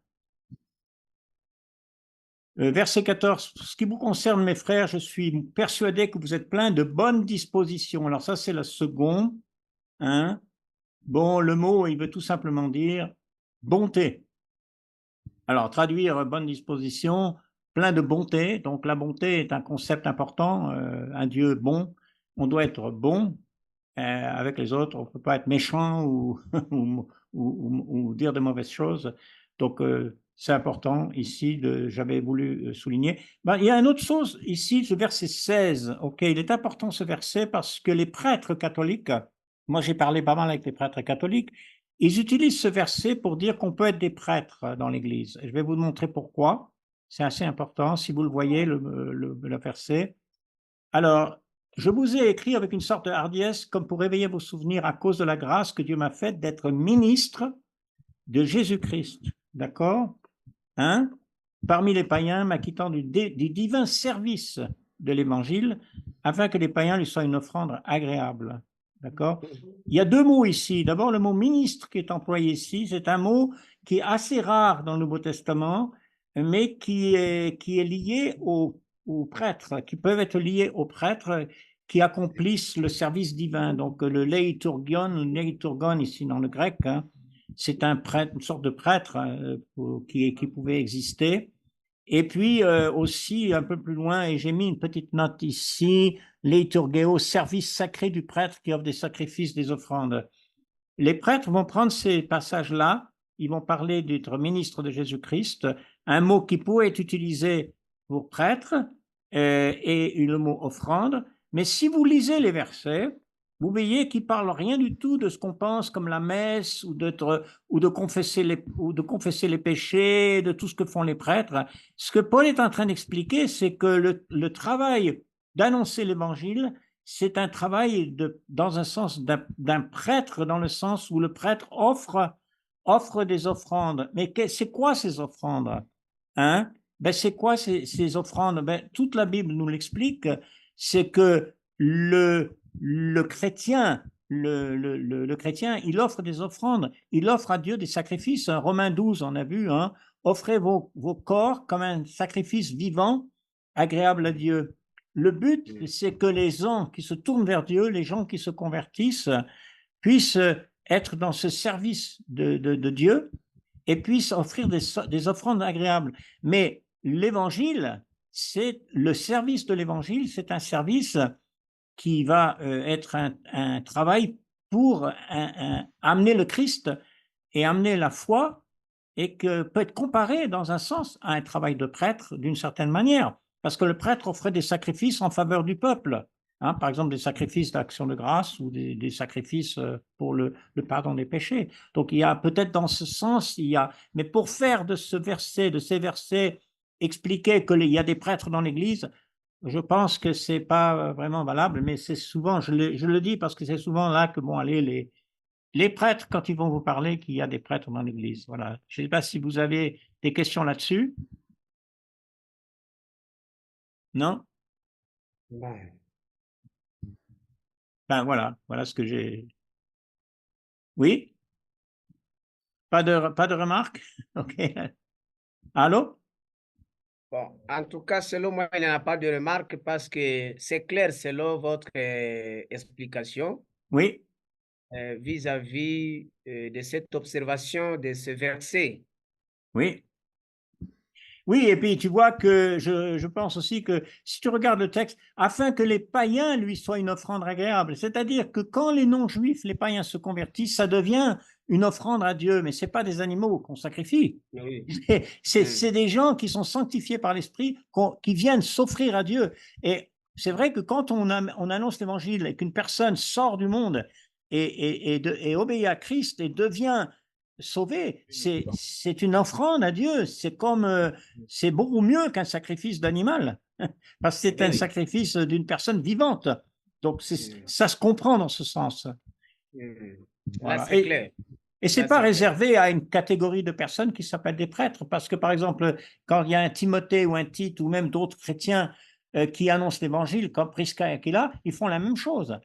Verset 14. Ce qui vous concerne, mes frères, je suis persuadé que vous êtes pleins de bonnes dispositions. Alors ça, c'est la seconde. Hein. Bon, le mot, il veut tout simplement dire bonté. Alors, traduire bonne disposition, plein de bonté. Donc, la bonté est un concept important. Un Dieu bon. On doit être bon. Avec les autres, on ne peut pas être méchant ou dire de mauvaises choses. Donc, c'est important ici, j'avais voulu souligner. Il y a une autre chose ici, ce verset 16. Ok, il est important ce verset parce que les prêtres catholiques, moi j'ai parlé pas mal avec les prêtres catholiques, ils utilisent ce verset pour dire qu'on peut être des prêtres dans l'Église. Je vais vous montrer pourquoi. C'est assez important, si vous le voyez, le verset. Alors, je vous ai écrit avec une sorte de hardiesse comme pour réveiller vos souvenirs à cause de la grâce que Dieu m'a faite d'être ministre de Jésus-Christ. D'accord? Hein? Parmi les païens, m'acquittant du divin service de l'Évangile, afin que les païens lui soient une offrande agréable. D'accord? Il y a deux mots ici. D'abord, le mot ministre qui est employé ici, c'est un mot qui est assez rare dans le Nouveau Testament, mais qui est lié aux prêtres, qui peuvent être liés aux prêtres qui accomplissent le service divin. Donc, le leiturgon ici dans le grec, hein, c'est un prêtre, une sorte de prêtre qui pouvait exister. Et puis aussi un peu plus loin, et j'ai mis une petite note ici, leiturgeo, service sacré du prêtre qui offre des sacrifices, des offrandes. Les prêtres vont prendre ces passages-là, ils vont parler d'être ministre de Jésus-Christ, un mot qui pourrait être utilisé pour prêtre et le mot offrande. Mais si vous lisez les versets, vous voyez qu'ils ne parlent rien du tout de ce qu'on pense comme la messe ou de confesser les péchés, de tout ce que font les prêtres. Ce que Paul est en train d'expliquer, c'est que le travail d'annoncer l'évangile, c'est un travail dans un sens d'un prêtre, dans le sens où le prêtre offre des offrandes. Mais c'est quoi ces offrandes? Hein? C'est quoi ces offrandes? Toute la Bible nous l'explique. C'est que le chrétien, le chrétien, il offre des offrandes, il offre à Dieu des sacrifices. Romains 12, on a vu, hein, offrez vos corps comme un sacrifice vivant, agréable à Dieu. Le but, c'est que les gens qui se tournent vers Dieu, les gens qui se convertissent, puissent être dans ce service de Dieu et puissent offrir des offrandes agréables. Mais l'évangile, c'est le service de l'évangile, c'est un service qui va être un travail pour amener le Christ et amener la foi, et que peut être comparé dans un sens à un travail de prêtre d'une certaine manière, parce que le prêtre offrait des sacrifices en faveur du peuple, hein, par exemple des sacrifices d'action de grâce ou des sacrifices pour le pardon des péchés. Donc il y a peut-être dans ce sens, mais pour faire de ces versets, expliquer qu'il y a des prêtres dans l'Église, je pense que c'est pas vraiment valable, mais c'est souvent, je le dis parce que c'est souvent là que vont aller les prêtres quand ils vont vous parler qu'il y a des prêtres dans l'Église. Voilà. Je ne sais pas si vous avez des questions là-dessus. Non? Ben voilà ce que j'ai. Oui? Pas de remarques? OK. Allô? Bon, en tout cas, selon moi, il n'y en a pas de remarque parce que c'est clair selon votre explication. Oui. Vis-à-vis de cette observation de ce verset. Oui. Oui, et puis tu vois que je pense aussi que si tu regardes le texte, afin que les païens lui soient une offrande agréable, c'est-à-dire que quand les non-juifs, les païens se convertissent, ça devient une offrande à Dieu, mais ce n'est pas des animaux qu'on sacrifie. Oui. C'est des gens qui sont sanctifiés par l'Esprit, qui viennent s'offrir à Dieu. Et c'est vrai que quand on annonce l'Évangile et qu'une personne sort du monde et obéit à Christ et devient sauvé, c'est une offrande à Dieu, c'est beaucoup mieux qu'un sacrifice d'animal, parce que c'est un sacrifice d'une personne vivante, donc ça se comprend dans ce sens. Voilà. Là, c'est clair. Et ce n'est pas réservé à une catégorie de personnes qui s'appellent des prêtres, parce que par exemple, quand il y a un Timothée ou un Tite ou même d'autres chrétiens qui annoncent l'évangile, comme Prisca et Aquila, ils font la même chose.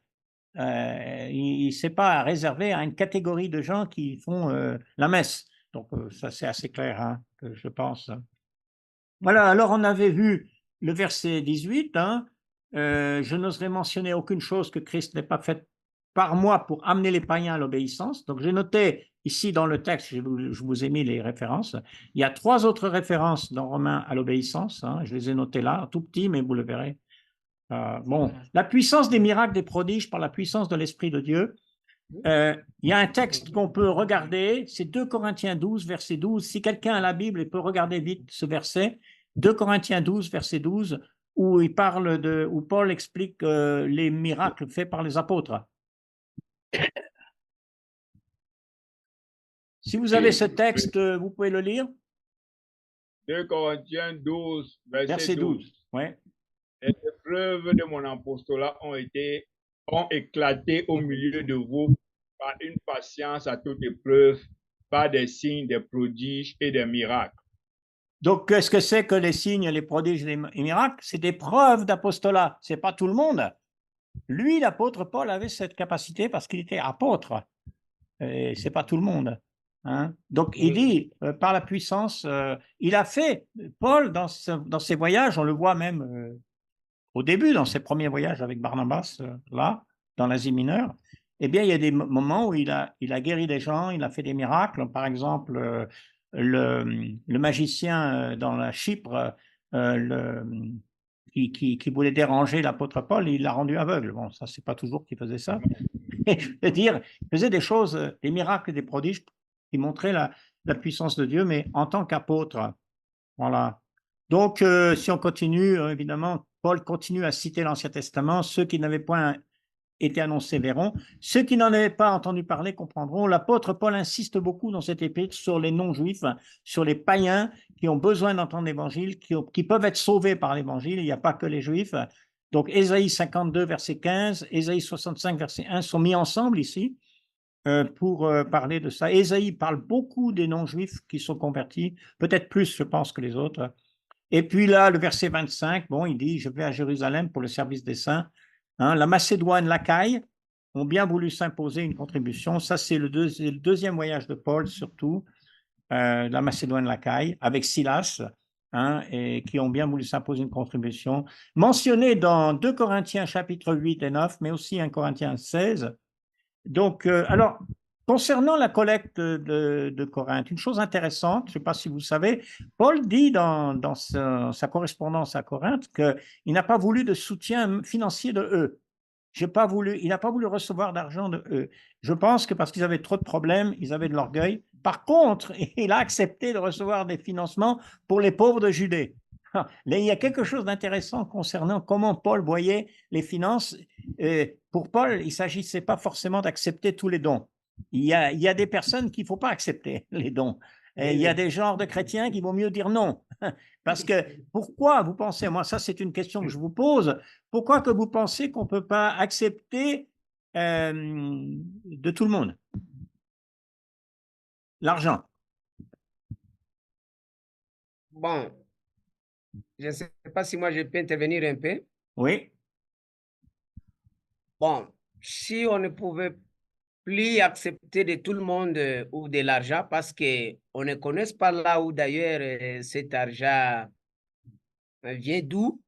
C'est pas réservé à une catégorie de gens qui font la messe. Donc ça c'est assez clair, hein, que je pense. Voilà, alors on avait vu le verset 18, hein, je n'oserais mentionner aucune chose que Christ n'ait pas faite par moi pour amener les païens à l'obéissance. Donc j'ai noté ici dans le texte, je vous ai mis les références. Il y a 3 autres références dans Romains à l'obéissance, hein, je les ai notées là, tout petit, mais vous le verrez. Bon, la puissance des miracles, des prodiges par la puissance de l'Esprit de Dieu. Il y a un texte qu'on peut regarder, c'est 2 Corinthiens 12, verset 12. Si quelqu'un a la Bible, il peut regarder vite ce verset. 2 Corinthiens 12, verset 12, où où Paul explique les miracles faits par les apôtres. Si vous avez ce texte, vous pouvez le lire. 2 Corinthiens 12, verset 12. Ouais. Les épreuves de mon apostolat ont éclaté au milieu de vous par une patience à toute épreuve, par des signes, des prodiges et des miracles. Donc, qu'est-ce que c'est que les signes, les prodiges et les miracles? C'est des preuves d'apostolat. Ce n'est pas tout le monde. Lui, l'apôtre Paul, avait cette capacité parce qu'il était apôtre. Et ce n'est pas tout le monde. Hein? Donc, il dit, par la puissance, il a fait, Paul, dans ses voyages, on le voit même au début, dans ses premiers voyages avec Barnabas, là, dans l'Asie mineure, eh bien, il y a des moments où il a guéri des gens, il a fait des miracles. Par exemple, le magicien dans la Chypre, qui voulait déranger l'apôtre Paul, il l'a rendu aveugle. Bon, ça, c'est pas toujours qu'il faisait ça. Mais je veux dire, il faisait des choses, des miracles et des prodiges qui montraient la puissance de Dieu, mais en tant qu'apôtre. Voilà. Donc, si on continue, évidemment, Paul continue à citer l'Ancien Testament. Ceux qui n'avaient point été annoncés verront. Ceux qui n'en avaient pas entendu parler comprendront. L'apôtre Paul insiste beaucoup dans cette épître sur les non-juifs, sur les païens qui ont besoin d'entendre l'Évangile, qui peuvent être sauvés par l'Évangile. Il n'y a pas que les Juifs. Donc, Ésaïe 52, verset 15, Ésaïe 65, verset 1 sont mis ensemble ici pour parler de ça. Ésaïe parle beaucoup des non-juifs qui sont convertis, peut-être plus, je pense, que les autres. Et puis là, le verset 25, bon, il dit, je vais à Jérusalem pour le service des saints. Hein, la Macédoine, l'Achaïe ont bien voulu s'imposer une contribution. Ça, c'est le deuxième voyage de Paul, surtout. la Macédoine l'Achaïe, avec Silas, hein, et qui ont bien voulu s'imposer une contribution, mentionnée dans 2 Corinthiens chapitre 8 et 9, mais aussi 1 Corinthiens 16. Donc, alors, concernant la collecte de Corinthe, une chose intéressante, je ne sais pas si vous savez, Paul dit dans sa correspondance à Corinthe qu'il n'a pas voulu de soutien financier de eux. Il n'a pas voulu recevoir d'argent de eux. Je pense que parce qu'ils avaient trop de problèmes, ils avaient de l'orgueil. Par contre, il a accepté de recevoir des financements pour les pauvres de Judée. Là, il y a quelque chose d'intéressant concernant comment Paul voyait les finances. Pour Paul, il ne s'agissait pas forcément d'accepter tous les dons. Il y a des personnes qu'il ne faut pas accepter les dons. Et il y a des genres de chrétiens qui vaut mieux dire non. Parce que pourquoi vous pensez, moi ça c'est une question que je vous pose, pourquoi que vous pensez qu'on ne peut pas accepter de tout le monde l'argent? Bon, je ne sais pas si moi je peux intervenir un peu. Oui. Bon, si on ne pouvait plus accepter de tout le monde ou de l'argent parce qu'on ne connaît pas là où d'ailleurs cet argent vient d'où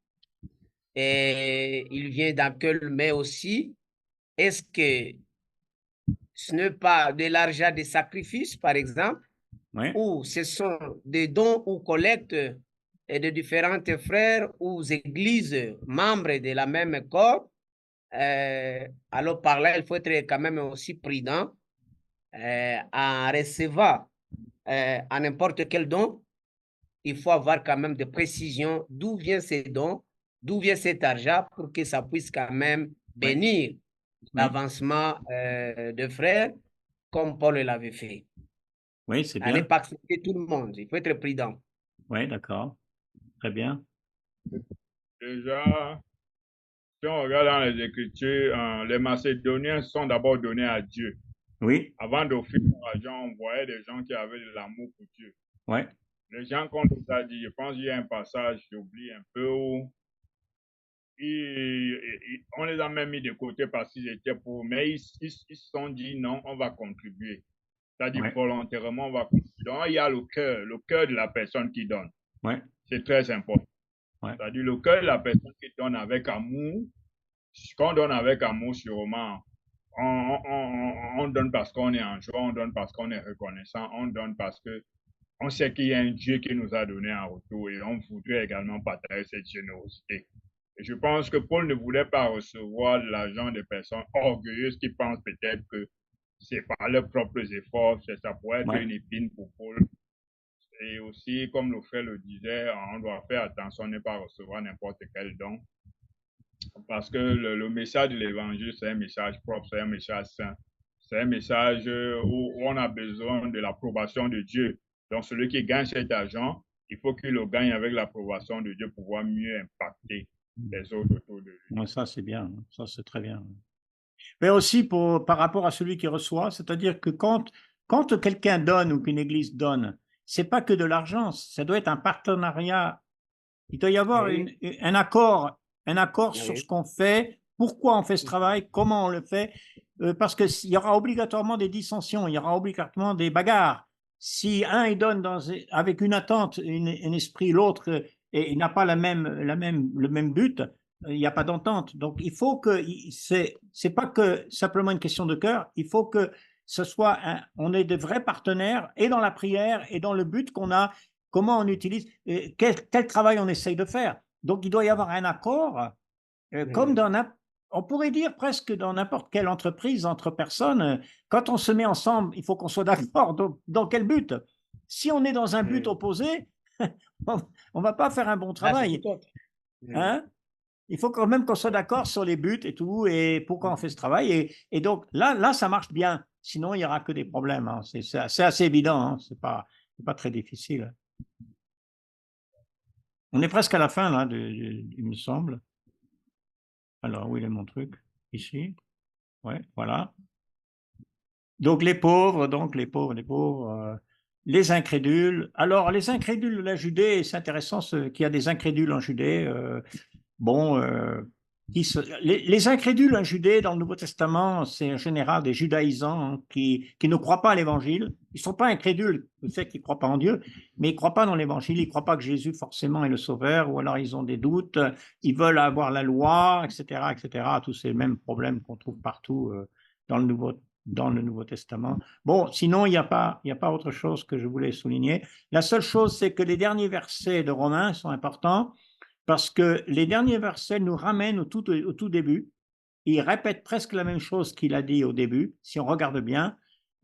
et il vient dans quel mais aussi, est-ce que ce n'est pas de l'argent de sacrifice, par exemple, Oui. ou ce sont des dons ou collectes de différentes frères ou églises membres de la même corps? Alors par là, il faut être quand même aussi prudent en recevant à n'importe quel don. Il faut avoir quand même des précisions d'où vient ces dons, d'où vient cet argent pour que ça puisse quand même bénir l'avancement de frères comme Paul l'avait fait. Oui, c'est À ne bien. pas accepter tout le monde. Il faut être prudent. Oui, d'accord. Très bien. Déjà, si on regarde dans les Écritures, les Macédoniens sont d'abord donnés à Dieu. Oui. Avant d'offrir l'argent, on voyait des gens qui avaient de l'amour pour Dieu. Oui. Les gens qu'on nous a dit, je pense qu'il y a un passage, j'oublie un peu, où on les a même mis de côté parce qu'ils étaient pauvres, mais ils se sont dit non, on va contribuer. C'est-à-dire volontairement, on va contribuer. Donc, il y a le cœur de la personne qui donne. C'est très important. C'est-à-dire le cœur de la personne qui donne avec amour. Quand on donne avec amour, sûrement, on donne parce qu'on est en joie, on donne parce qu'on est reconnaissant, on donne parce que on sait qu'il y a un Dieu qui nous a donné en retour et on voudrait également partager cette générosité. Et je pense que Paul ne voulait pas recevoir de l'argent des personnes orgueilleuses qui pensent peut-être que c'est par leurs propres efforts, ça pourrait être une épine pour Paul. Et aussi, comme le frère le disait, on doit faire attention à ne pas recevoir n'importe quel don. Parce que le message de l'évangile, c'est un message propre, c'est un message saint. C'est un message où on a besoin de l'approbation de Dieu. Donc, celui qui gagne cet argent, il faut qu'il le gagne avec l'approbation de Dieu pour pouvoir mieux impacter les autres autour de lui. Ça, c'est bien. Ça, c'est très bien. Mais aussi par rapport à celui qui reçoit, c'est-à-dire que quand quelqu'un donne ou qu'une église donne, c'est pas que de l'argent, ça doit être un partenariat. Il doit y avoir un accord sur ce qu'on fait, pourquoi on fait ce travail, comment on le fait, parce qu'il y aura obligatoirement des dissensions, il y aura obligatoirement des bagarres. Si un il donne avec une attente, un esprit, l'autre et il n'a pas le même but, il n'y a pas d'entente. Donc il faut que c'est pas que simplement une question de cœur, il faut que ce soit on est de vrais partenaires et dans la prière et dans le but qu'on a. Comment on utilise, quel travail on essaye de faire. Donc, il doit y avoir un accord, comme on pourrait dire presque dans n'importe quelle entreprise, entre personnes, quand on se met ensemble, il faut qu'on soit d'accord dans quel but. Si on est dans un but opposé, on ne va pas faire un bon travail. Hein? Il faut quand même qu'on soit d'accord sur les buts et tout, et pourquoi on fait ce travail. Et donc, là, ça marche bien. Sinon, il n'y aura que des problèmes. Hein. C'est assez évident. Hein. Ce n'est pas très difficile. On est presque à la fin, là, il me semble. Alors, où est mon truc? Ici. Ouais, voilà. Donc, les pauvres, les incrédules. Alors, les incrédules de la Judée, c'est intéressant qu'il y a des incrédules en Judée. Les incrédules en Judée, dans le Nouveau Testament, c'est en général des judaïsants hein, qui ne croient pas à l'Évangile. Ils ne sont pas incrédules, le fait qu'ils ne croient pas en Dieu, mais ils ne croient pas dans l'Évangile, ils ne croient pas que Jésus forcément est le Sauveur, ou alors ils ont des doutes, ils veulent avoir la loi, etc., etc. Tous ces mêmes problèmes qu'on trouve partout dans le Nouveau Testament. Bon, sinon, il n'y a pas autre chose que je voulais souligner. La seule chose, c'est que les derniers versets de Romains sont importants. Parce que les derniers versets nous ramènent au tout début. Il répète presque la même chose qu'il a dit au début, si on regarde bien.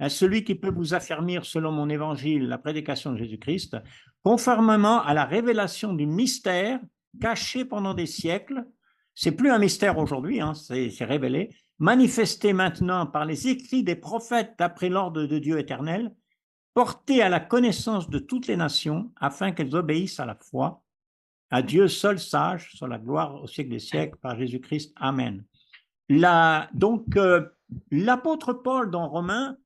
Celui qui peut vous affermir, selon mon évangile, la prédication de Jésus-Christ, conformément à la révélation du mystère caché pendant des siècles. C'est plus un mystère aujourd'hui, hein, c'est révélé, manifesté maintenant par les écrits des prophètes d'après l'ordre de Dieu éternel, porté à la connaissance de toutes les nations, afin qu'elles obéissent à la foi. À Dieu seul sage, soit la gloire au siècle des siècles, par Jésus-Christ. Amen. Donc, l'apôtre Paul, dans Romains,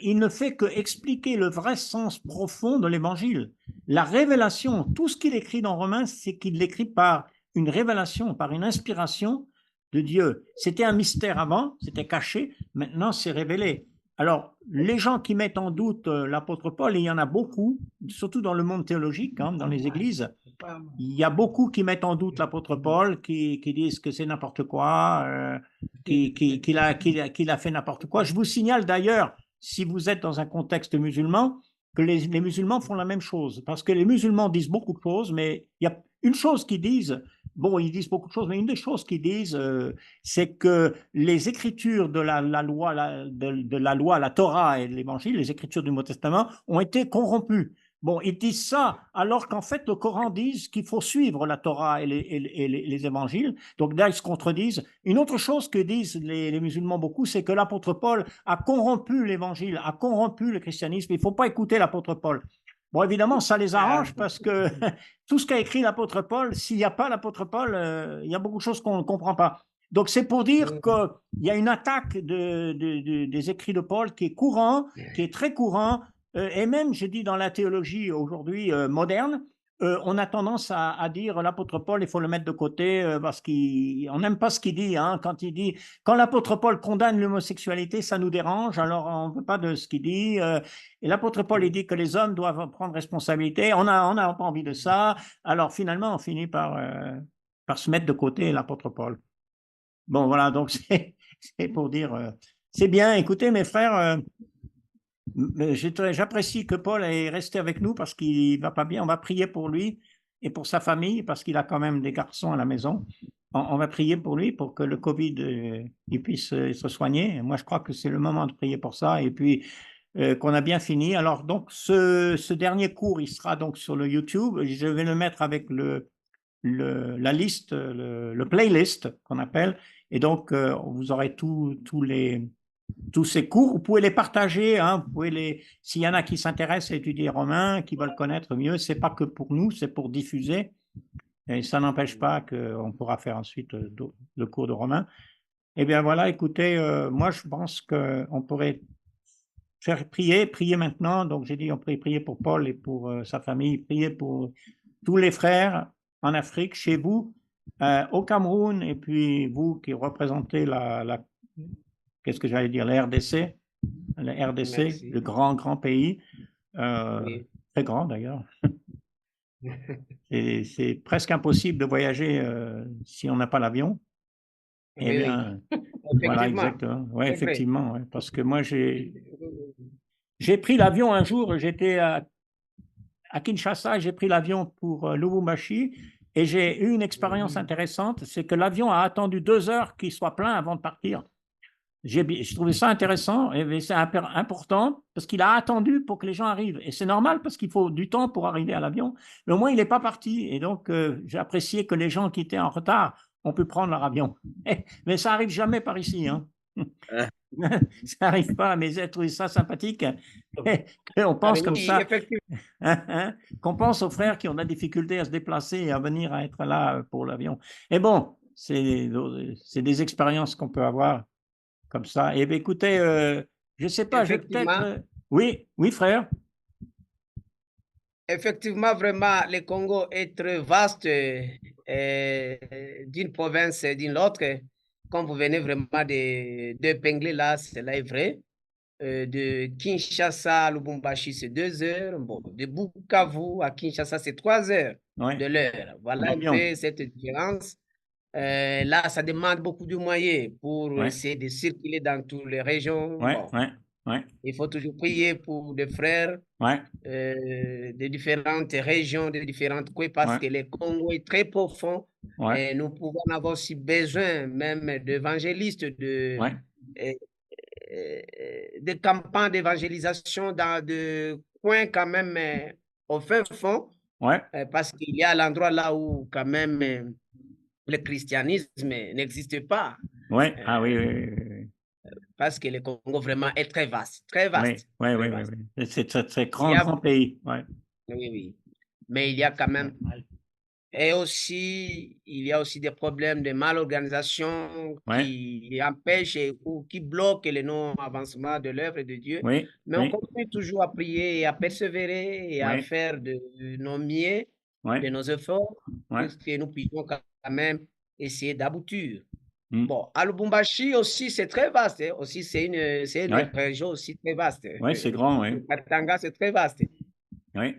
il ne fait que expliquer le vrai sens profond de l'Évangile. La révélation, tout ce qu'il écrit dans Romains, c'est qu'il l'écrit par une révélation, par une inspiration de Dieu. C'était un mystère avant, c'était caché, maintenant c'est révélé. Alors, les gens qui mettent en doute l'apôtre Paul, et il y en a beaucoup, surtout dans le monde théologique, hein, dans les églises, il y a beaucoup qui mettent en doute l'apôtre Paul, qui disent que c'est n'importe quoi, qu'il a fait n'importe quoi. Je vous signale d'ailleurs, si vous êtes dans un contexte musulman, que les musulmans font la même chose, parce que les musulmans disent beaucoup de choses, mais il y a une chose qu'ils disent, bon, ils disent beaucoup de choses, mais une des choses qu'ils disent, c'est que les écritures de la loi, la Torah et l'Évangile, les écritures du Nouveau Testament, ont été corrompues. Bon, ils disent ça alors qu'en fait, le Coran dit qu'il faut suivre la Torah et les évangiles. Donc là, ils se contredisent. Une autre chose que disent les musulmans beaucoup, c'est que l'apôtre Paul a corrompu l'évangile, a corrompu le christianisme. Il ne faut pas écouter l'apôtre Paul. Bon, évidemment, ça les arrange parce que tout ce qu'a écrit l'apôtre Paul, s'il n'y a pas l'apôtre Paul, il y a beaucoup de choses qu'on ne comprend pas. Donc, c'est pour dire qu'il y a une attaque des écrits de Paul qui est courant, qui est très courant. Et même, je dis, dans la théologie aujourd'hui moderne, on a tendance à dire l'apôtre Paul, il faut le mettre de côté parce qu'on n'aime pas ce qu'il dit. Hein, quand il dit, quand l'apôtre Paul condamne l'homosexualité, ça nous dérange, alors on ne veut pas de ce qu'il dit. Et l'apôtre Paul, il dit que les hommes doivent prendre responsabilité. On n'a pas envie de ça. Alors finalement, on finit par se mettre de côté l'apôtre Paul. Bon, voilà, donc c'est pour dire, c'est bien. Écoutez, mes frères, j'apprécie que Paul est resté avec nous parce qu'il ne va pas bien. On va prier pour lui et pour sa famille parce qu'il a quand même des garçons à la maison. On va prier pour lui pour que le Covid il puisse se soigner. Moi, je crois que c'est le moment de prier pour ça et puis qu'on a bien fini. Alors, donc, ce dernier cours, il sera donc sur le YouTube. Je vais le mettre avec la liste, le playlist qu'on appelle. Et donc, vous aurez tous ces cours, vous pouvez les partager, hein, s'il y en a qui s'intéressent à étudier romain, qui veulent connaître mieux, c'est pas que pour nous, c'est pour diffuser, et ça n'empêche pas qu'on pourra faire ensuite le cours de romain. Eh bien voilà, écoutez, moi je pense qu'on pourrait faire prier maintenant, donc j'ai dit on pourrait prier pour Paul et pour sa famille, prier pour tous les frères en Afrique, chez vous, au Cameroun, et puis vous qui représentez qu'est-ce que j'allais dire, la RDC, Merci. le grand pays, Oui. très grand d'ailleurs. C'est presque impossible de voyager si on n'a pas l'avion. Eh bien, voilà, exactement. Oui, effectivement, ouais, parce que moi, j'ai pris l'avion un jour, j'étais à Kinshasa, j'ai pris l'avion pour Lubumbashi, et j'ai eu une expérience intéressante, c'est que l'avion a attendu 2 heures qu'il soit plein avant de partir. J'ai trouvé ça intéressant et c'est important parce qu'il a attendu pour que les gens arrivent. Et c'est normal parce qu'il faut du temps pour arriver à l'avion. Mais au moins, il n'est pas parti. Et donc, j'ai apprécié que les gens qui étaient en retard ont pu prendre leur avion. Mais ça n'arrive jamais par ici. Hein. Ça n'arrive pas, mais j'ai trouvé ça sympathique. On pense comme ça. Qu'on pense aux frères qui ont de la difficulté à se déplacer et à venir à être là pour l'avion. Et bon, c'est des expériences qu'on peut avoir. Comme ça. Et bien, écoutez, je ne sais pas, je vais peut-être. Oui, frère. Effectivement, vraiment, le Congo est très vaste d'une province et d'une autre. Comme vous venez vraiment d'épingler là, cela est vrai. De Kinshasa à Lubumbashi, c'est 2 heures. Bon, de Bukavu à Kinshasa, c'est 3 heures de l'heure. Voilà un peu cette différence. Là, ça demande beaucoup de moyens pour essayer de circuler dans toutes les régions. Bon, il faut toujours prier pour des frères de différentes régions, de différentes coins, parce que le Congo est très profond. Et nous pouvons avoir aussi besoin même d'évangélistes, de campagnes d'évangélisation dans des coins quand même au fin fond. Parce qu'il y a l'endroit là où quand même le christianisme n'existe pas. Ah oui. Parce que le Congo vraiment est très vaste, très vaste. Oui. C'est un grand pays. Oui. Mais il y a quand même... Et aussi, il y a aussi des problèmes de malorganisation qui empêchent ou qui bloquent le non-avancement de l'œuvre de Dieu. Mais on continue toujours à prier et à persévérer et à faire de nos mieux, de nos efforts, pour que nous puissions quand même essayer d'aboutir. Bon, à Lubumbashi aussi, c'est très vaste. Aussi, c'est une région aussi très vaste. Oui, c'est grand, Katanga, c'est très vaste.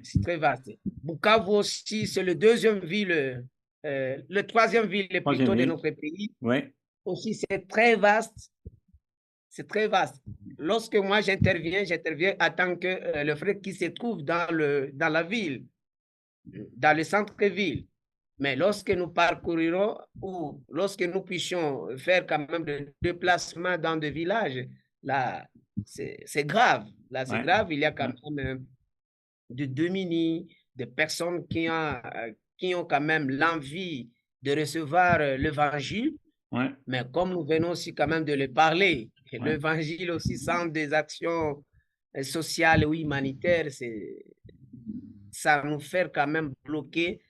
C'est très vaste. Bukavu aussi, c'est le deuxième ville, le troisième ville plutôt de notre pays. Aussi, c'est très vaste. C'est très vaste. Lorsque moi j'interviens en tant que le frère qui se trouve dans la ville, dans le centre-ville. Mais lorsque nous parcourirons ou lorsque nous puissions faire quand même des déplacements dans des villages, là, c'est grave. Là, c'est grave. Il y a quand même de démunis, des personnes qui ont quand même l'envie de recevoir l'évangile. Mais comme nous venons aussi quand même de le parler, l'évangile aussi sans des actions sociales ou humanitaires, ça nous fait quand même bloquer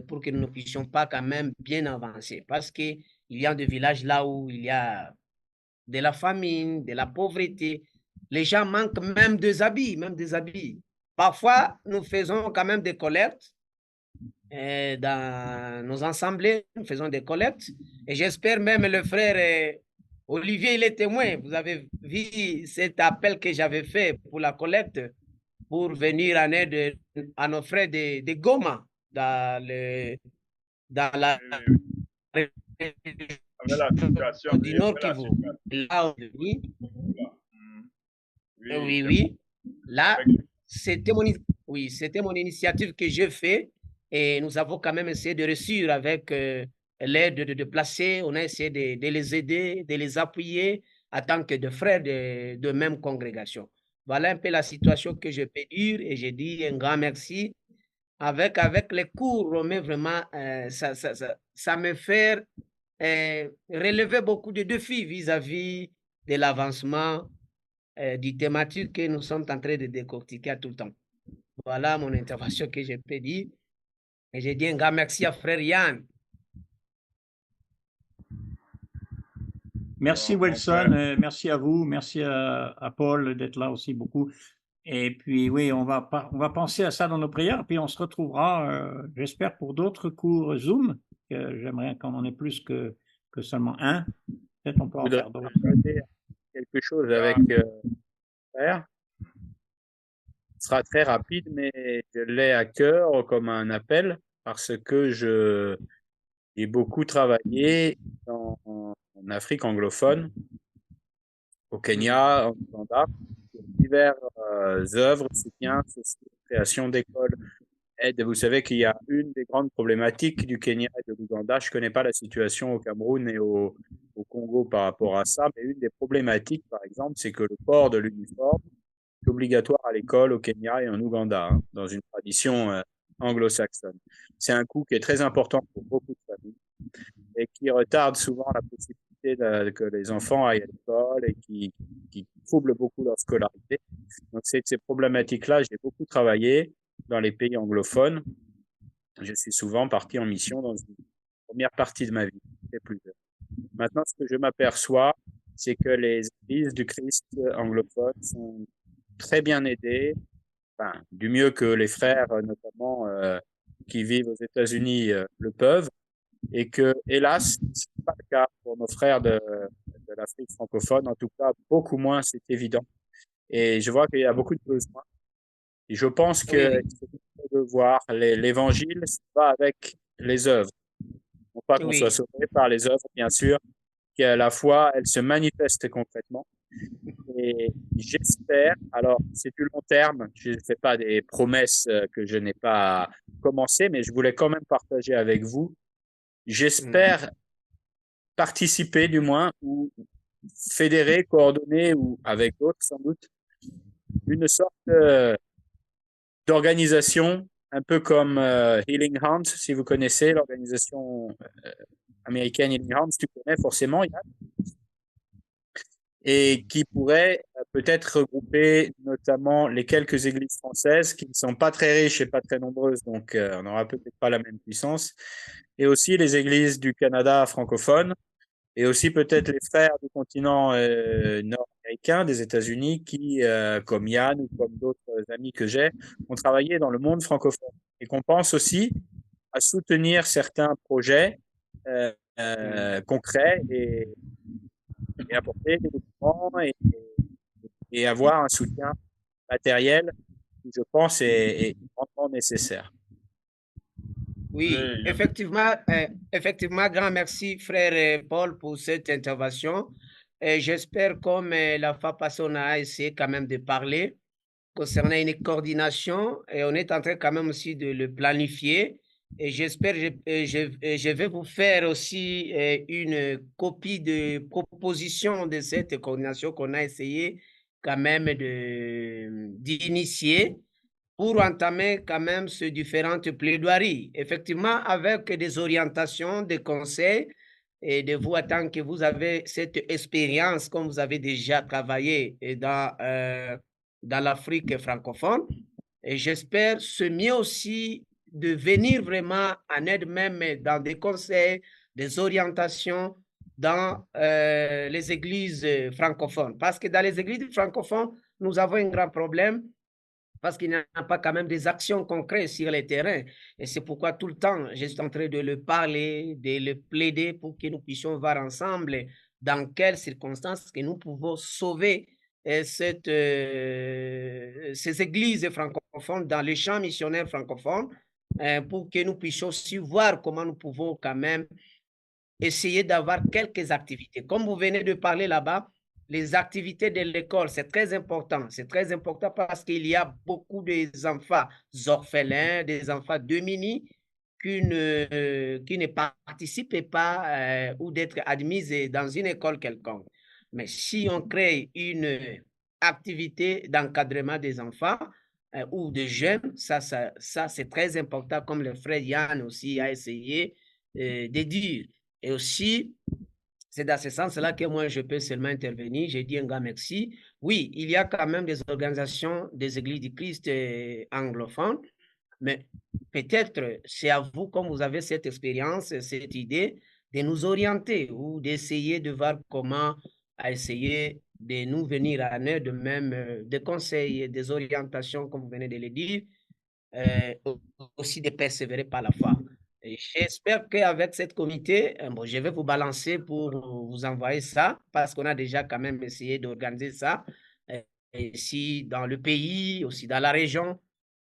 pour que nous ne puissions pas quand même bien avancer. Parce qu'il y a des villages là où il y a de la famine, de la pauvreté. Les gens manquent même des habits, Parfois, nous faisons quand même des collectes dans nos assemblées, nous faisons des collectes. Et j'espère même le frère Olivier, il est témoin. Vous avez vu cet appel que j'avais fait pour la collecte pour venir en aide à nos frères de Goma dans la situation du Nord Kivu. Oui. Là, c'était mon initiative que j'ai fait et nous avons quand même essayé de réussir avec l'aide de placer. On a essayé de les aider, de les appuyer en tant que de frères de même congrégation. Voilà un peu la situation que je peux dire et j'ai dit un grand merci. Avec les cours romains, vraiment, ça me fait relever beaucoup de défis vis-à-vis de l'avancement du thématique que nous sommes en train de décortiquer à tout le temps. Voilà mon intervention que je peux dire. Et j'ai dit un grand merci à frère Yann. Merci Wilson, merci à vous, merci à Paul d'être là aussi beaucoup. Et puis oui, on va penser à ça dans nos prières, puis on se retrouvera, j'espère, pour d'autres cours Zoom. J'aimerais qu'on en ait plus que seulement un. Peut-être on peut en faire d'autres. Quelque chose avec frère. Ce sera très rapide, mais je l'ai à cœur comme un appel parce que j'ai beaucoup travaillé en Afrique anglophone, au Kenya, en Ouganda, sur diverses œuvres, soutien, création d'écoles, aide. Vous savez qu'il y a une des grandes problématiques du Kenya et de l'Ouganda. Je ne connais pas la situation au Cameroun et au Congo par rapport à ça, mais une des problématiques, par exemple, c'est que le port de l'uniforme est obligatoire à l'école au Kenya et en Ouganda, dans une tradition anglo-saxonne. C'est un coût qui est très important pour beaucoup de familles et qui retarde souvent la possibilité que les enfants aillent à l'école et qui trouble beaucoup leur scolarité. Donc, c'est ces problématiques-là, j'ai beaucoup travaillé dans les pays anglophones. Je suis souvent parti en mission dans une première partie de ma vie, et plusieurs. Maintenant, ce que je m'aperçois, c'est que les églises du Christ anglophones sont très bien aidées enfin, du mieux que les frères, notamment, qui vivent aux États-Unis, le peuvent. Et que, hélas, ce n'est pas le cas pour nos frères de l'Afrique francophone. En tout cas, beaucoup moins, c'est évident. Et je vois qu'il y a beaucoup de besoins. Et je pense qu'il faut de voir l'évangile, ça va avec les œuvres. Non pas qu'on soit sauvé par les œuvres, bien sûr, qu'à la foi, elle se manifeste concrètement. Et j'espère, alors c'est du long terme, je ne fais pas des promesses que je n'ai pas commencées, mais je voulais quand même partager avec vous. J'espère participer du moins, ou fédérer, coordonner, ou avec d'autres sans doute, une sorte d'organisation, un peu comme Healing Hands, si vous connaissez l'organisation américaine Healing Hands, tu connais forcément, Yann, et qui pourrait peut-être regrouper notamment les quelques églises françaises qui ne sont pas très riches et pas très nombreuses, donc on n'aura peut-être pas la même puissance, et aussi les églises du Canada francophone, et aussi peut-être les frères du continent nord-américain, des États-Unis, qui, comme Yann ou comme d'autres amis que j'ai, ont travaillé dans le monde francophone. Et qu'on pense aussi à soutenir certains projets concrets et apporter des documents et avoir un soutien matériel qui, je pense, est grandement nécessaire. Oui, effectivement, grand merci, frère Paul, pour cette intervention. J'espère, comme la fois passée, on a essayé quand même de parler concernant une coordination et on est en train quand même aussi de le planifier. Et j'espère, je vais vous faire aussi une copie de proposition de cette coordination qu'on a essayé quand même d'initier pour entamer quand même ces différentes plaidoiries. Effectivement, avec des orientations, des conseils, et de vous, en tant que vous avez cette expérience, comme vous avez déjà travaillé dans l'Afrique francophone, et j'espère ce mieux aussi de venir vraiment en aide même dans des conseils, des orientations dans les églises francophones. Parce que dans les églises francophones, nous avons un grand problème parce qu'il n'y a pas quand même des actions concrètes sur le terrain. Et c'est pourquoi tout le temps, je suis en train de le parler, de le plaider pour que nous puissions voir ensemble dans quelles circonstances que nous pouvons sauver ces églises francophones dans les champs missionnaires francophones pour que nous puissions aussi voir comment nous pouvons quand même essayer d'avoir quelques activités. Comme vous venez de parler là-bas, les activités de l'école, c'est très important. C'est très important parce qu'il y a beaucoup d'enfants orphelins, des enfants démunis qui ne participent pas ou d'être admis dans une école quelconque. Mais si on crée une activité d'encadrement des enfants ou des jeunes, ça c'est très important, comme le frère Yann aussi a essayé de dire. Et aussi, c'est dans ce sens-là que moi, je peux seulement intervenir. J'ai dit un grand merci. Oui, il y a quand même des organisations des églises du Christ anglophones, mais peut-être c'est à vous, comme vous avez cette expérience, cette idée, de nous orienter ou d'essayer de voir comment essayer de nous venir en aide, même des conseils, des orientations, comme vous venez de le dire, aussi de persévérer par la foi. J'espère qu'avec cette comité, bon, je vais vous balancer pour vous envoyer ça, parce qu'on a déjà quand même essayé d'organiser ça ici dans le pays, aussi dans la région,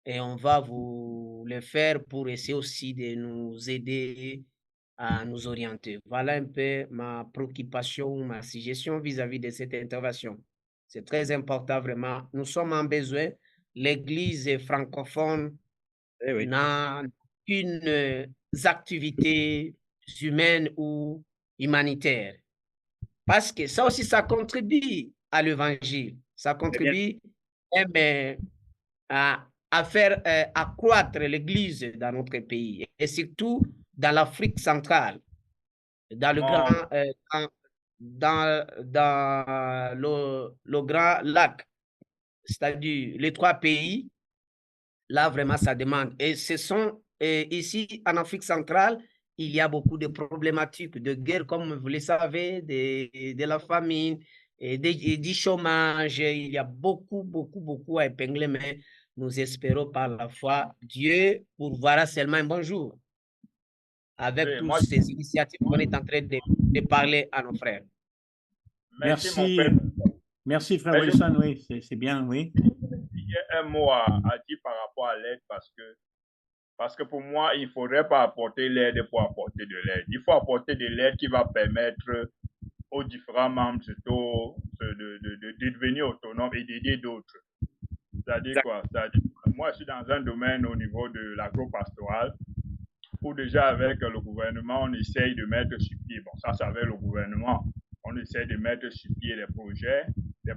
et on va vous le faire pour essayer aussi de nous aider à nous orienter. Voilà un peu ma préoccupation, ma suggestion vis-à-vis de cette intervention. C'est très important, vraiment. Nous sommes en besoin. L'Église francophone n'a qu'une activité humaine ou humanitaire. Parce que ça aussi, ça contribue à l'évangile. Ça contribue à faire accroître l'Église dans notre pays et surtout dans l'Afrique centrale, dans le dans le grand lac, c'est-à-dire les 3 pays. Là, vraiment, ça demande. Et ce sont ici, en Afrique centrale, il y a beaucoup de problématiques de guerre, comme vous le savez, de la famine, et du chômage. Il y a beaucoup à épingler, mais nous espérons par la foi Dieu pourvoira seulement un bon jour avec Oui, toutes ces initiatives qu'on est en train de parler à nos frères. Merci, mon frère. Merci, frère Wilson, oui, c'est bien, oui. Il y a un mot à dire par rapport à l'aide parce que pour moi, il ne faudrait pas apporter l'aide pour apporter de l'aide. Il faut apporter de l'aide qui va permettre aux différents membres de devenir autonomes et d'aider d'autres. C'est-à-dire quoi? Moi, je suis dans un domaine au niveau de l'agro-pastoral où déjà avec le gouvernement, on essaye de mettre sur pied, bon ça c'est avec le gouvernement, on essaye de mettre sur pied des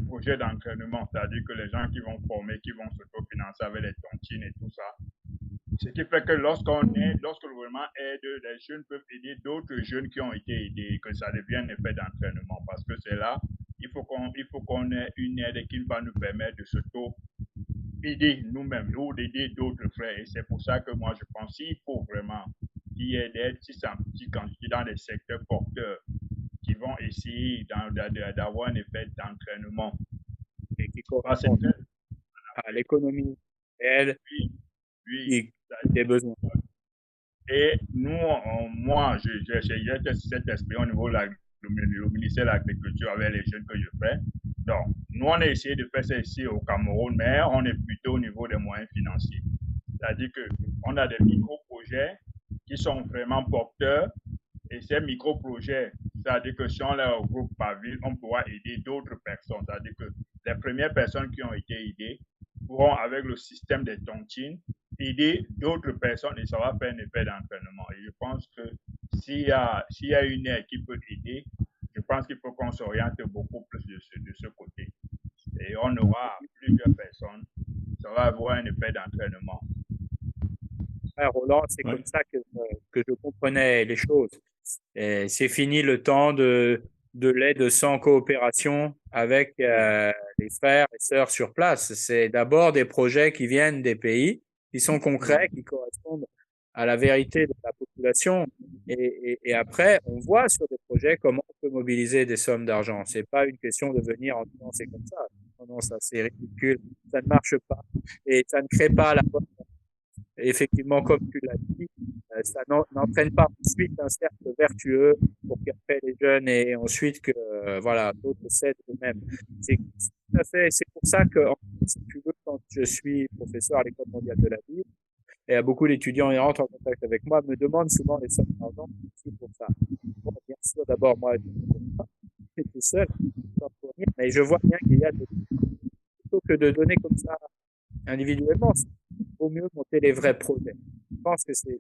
projets d'entraînement, c'est-à-dire que les gens qui vont former, qui vont s'autofinancer avec les tontines et tout ça. Ce qui fait que lorsque le gouvernement aide, les jeunes peuvent aider d'autres jeunes qui ont été aidés, que ça devienne un effet d'entraînement. Parce que c'est là, il faut qu'on ait une aide qui va nous permettre de s'auto-aider nous-mêmes ou d'aider d'autres frères. Et c'est pour ça que moi, je pense qu'il faut vraiment qu'il y ait d'aide, si c'est en petite quantité dans des secteurs porteurs qui vont essayer d'avoir un effet d'entraînement. Et qui correspond à l'économie réelle. Oui. Des besoins. Et nous, moi, j'ai cette expérience au niveau du ministère de l'Agriculture avec les jeunes que je fais. Donc, nous, on a essayé de faire ça ici au Cameroun, mais on est plutôt au niveau des moyens financiers. C'est-à-dire qu'on a des micro-projets qui sont vraiment porteurs. Et ces micro-projets, c'est-à-dire que si on les regroupe par ville, on pourra aider d'autres personnes. C'est-à-dire que les premières personnes qui ont été aidées pourront, avec le système des tontines, aider d'autres personnes et ça va faire un effet d'entraînement. Et je pense que s'il y a une aide qui peut aider, je pense qu'il faut qu'on s'oriente beaucoup plus de ce côté. Et on aura plusieurs personnes, ça va avoir un effet d'entraînement. Roland, c'est comme ça que je comprenais les choses. C'est fini le temps de l'aide sans coopération avec les frères et sœurs sur place. C'est d'abord des projets qui viennent des pays, qui sont concrets, qui correspondent à la vérité de la population. Et après, on voit sur des projets comment on peut mobiliser des sommes d'argent. C'est pas une question de venir en disant c'est comme ça. Non, ça c'est ridicule. Ça ne marche pas. Et ça ne crée pas la bonne. Effectivement, comme tu l'as dit, ça n'entraîne pas ensuite un cercle vertueux pour qu'après les jeunes et ensuite que voilà d'autres s'aident eux-mêmes. C'est tout à fait. C'est pour ça que si tu veux, quand je suis professeur à l'École mondiale de la vie, et beaucoup d'étudiants qui rentrent en contact avec moi me demandent souvent les sommes d'argent pour ça. Bon, bien sûr, d'abord moi je suis tout seul, mais je vois bien qu'il y a plutôt que de donner comme ça individuellement, il vaut mieux monter les vrais projets. Je pense que c'est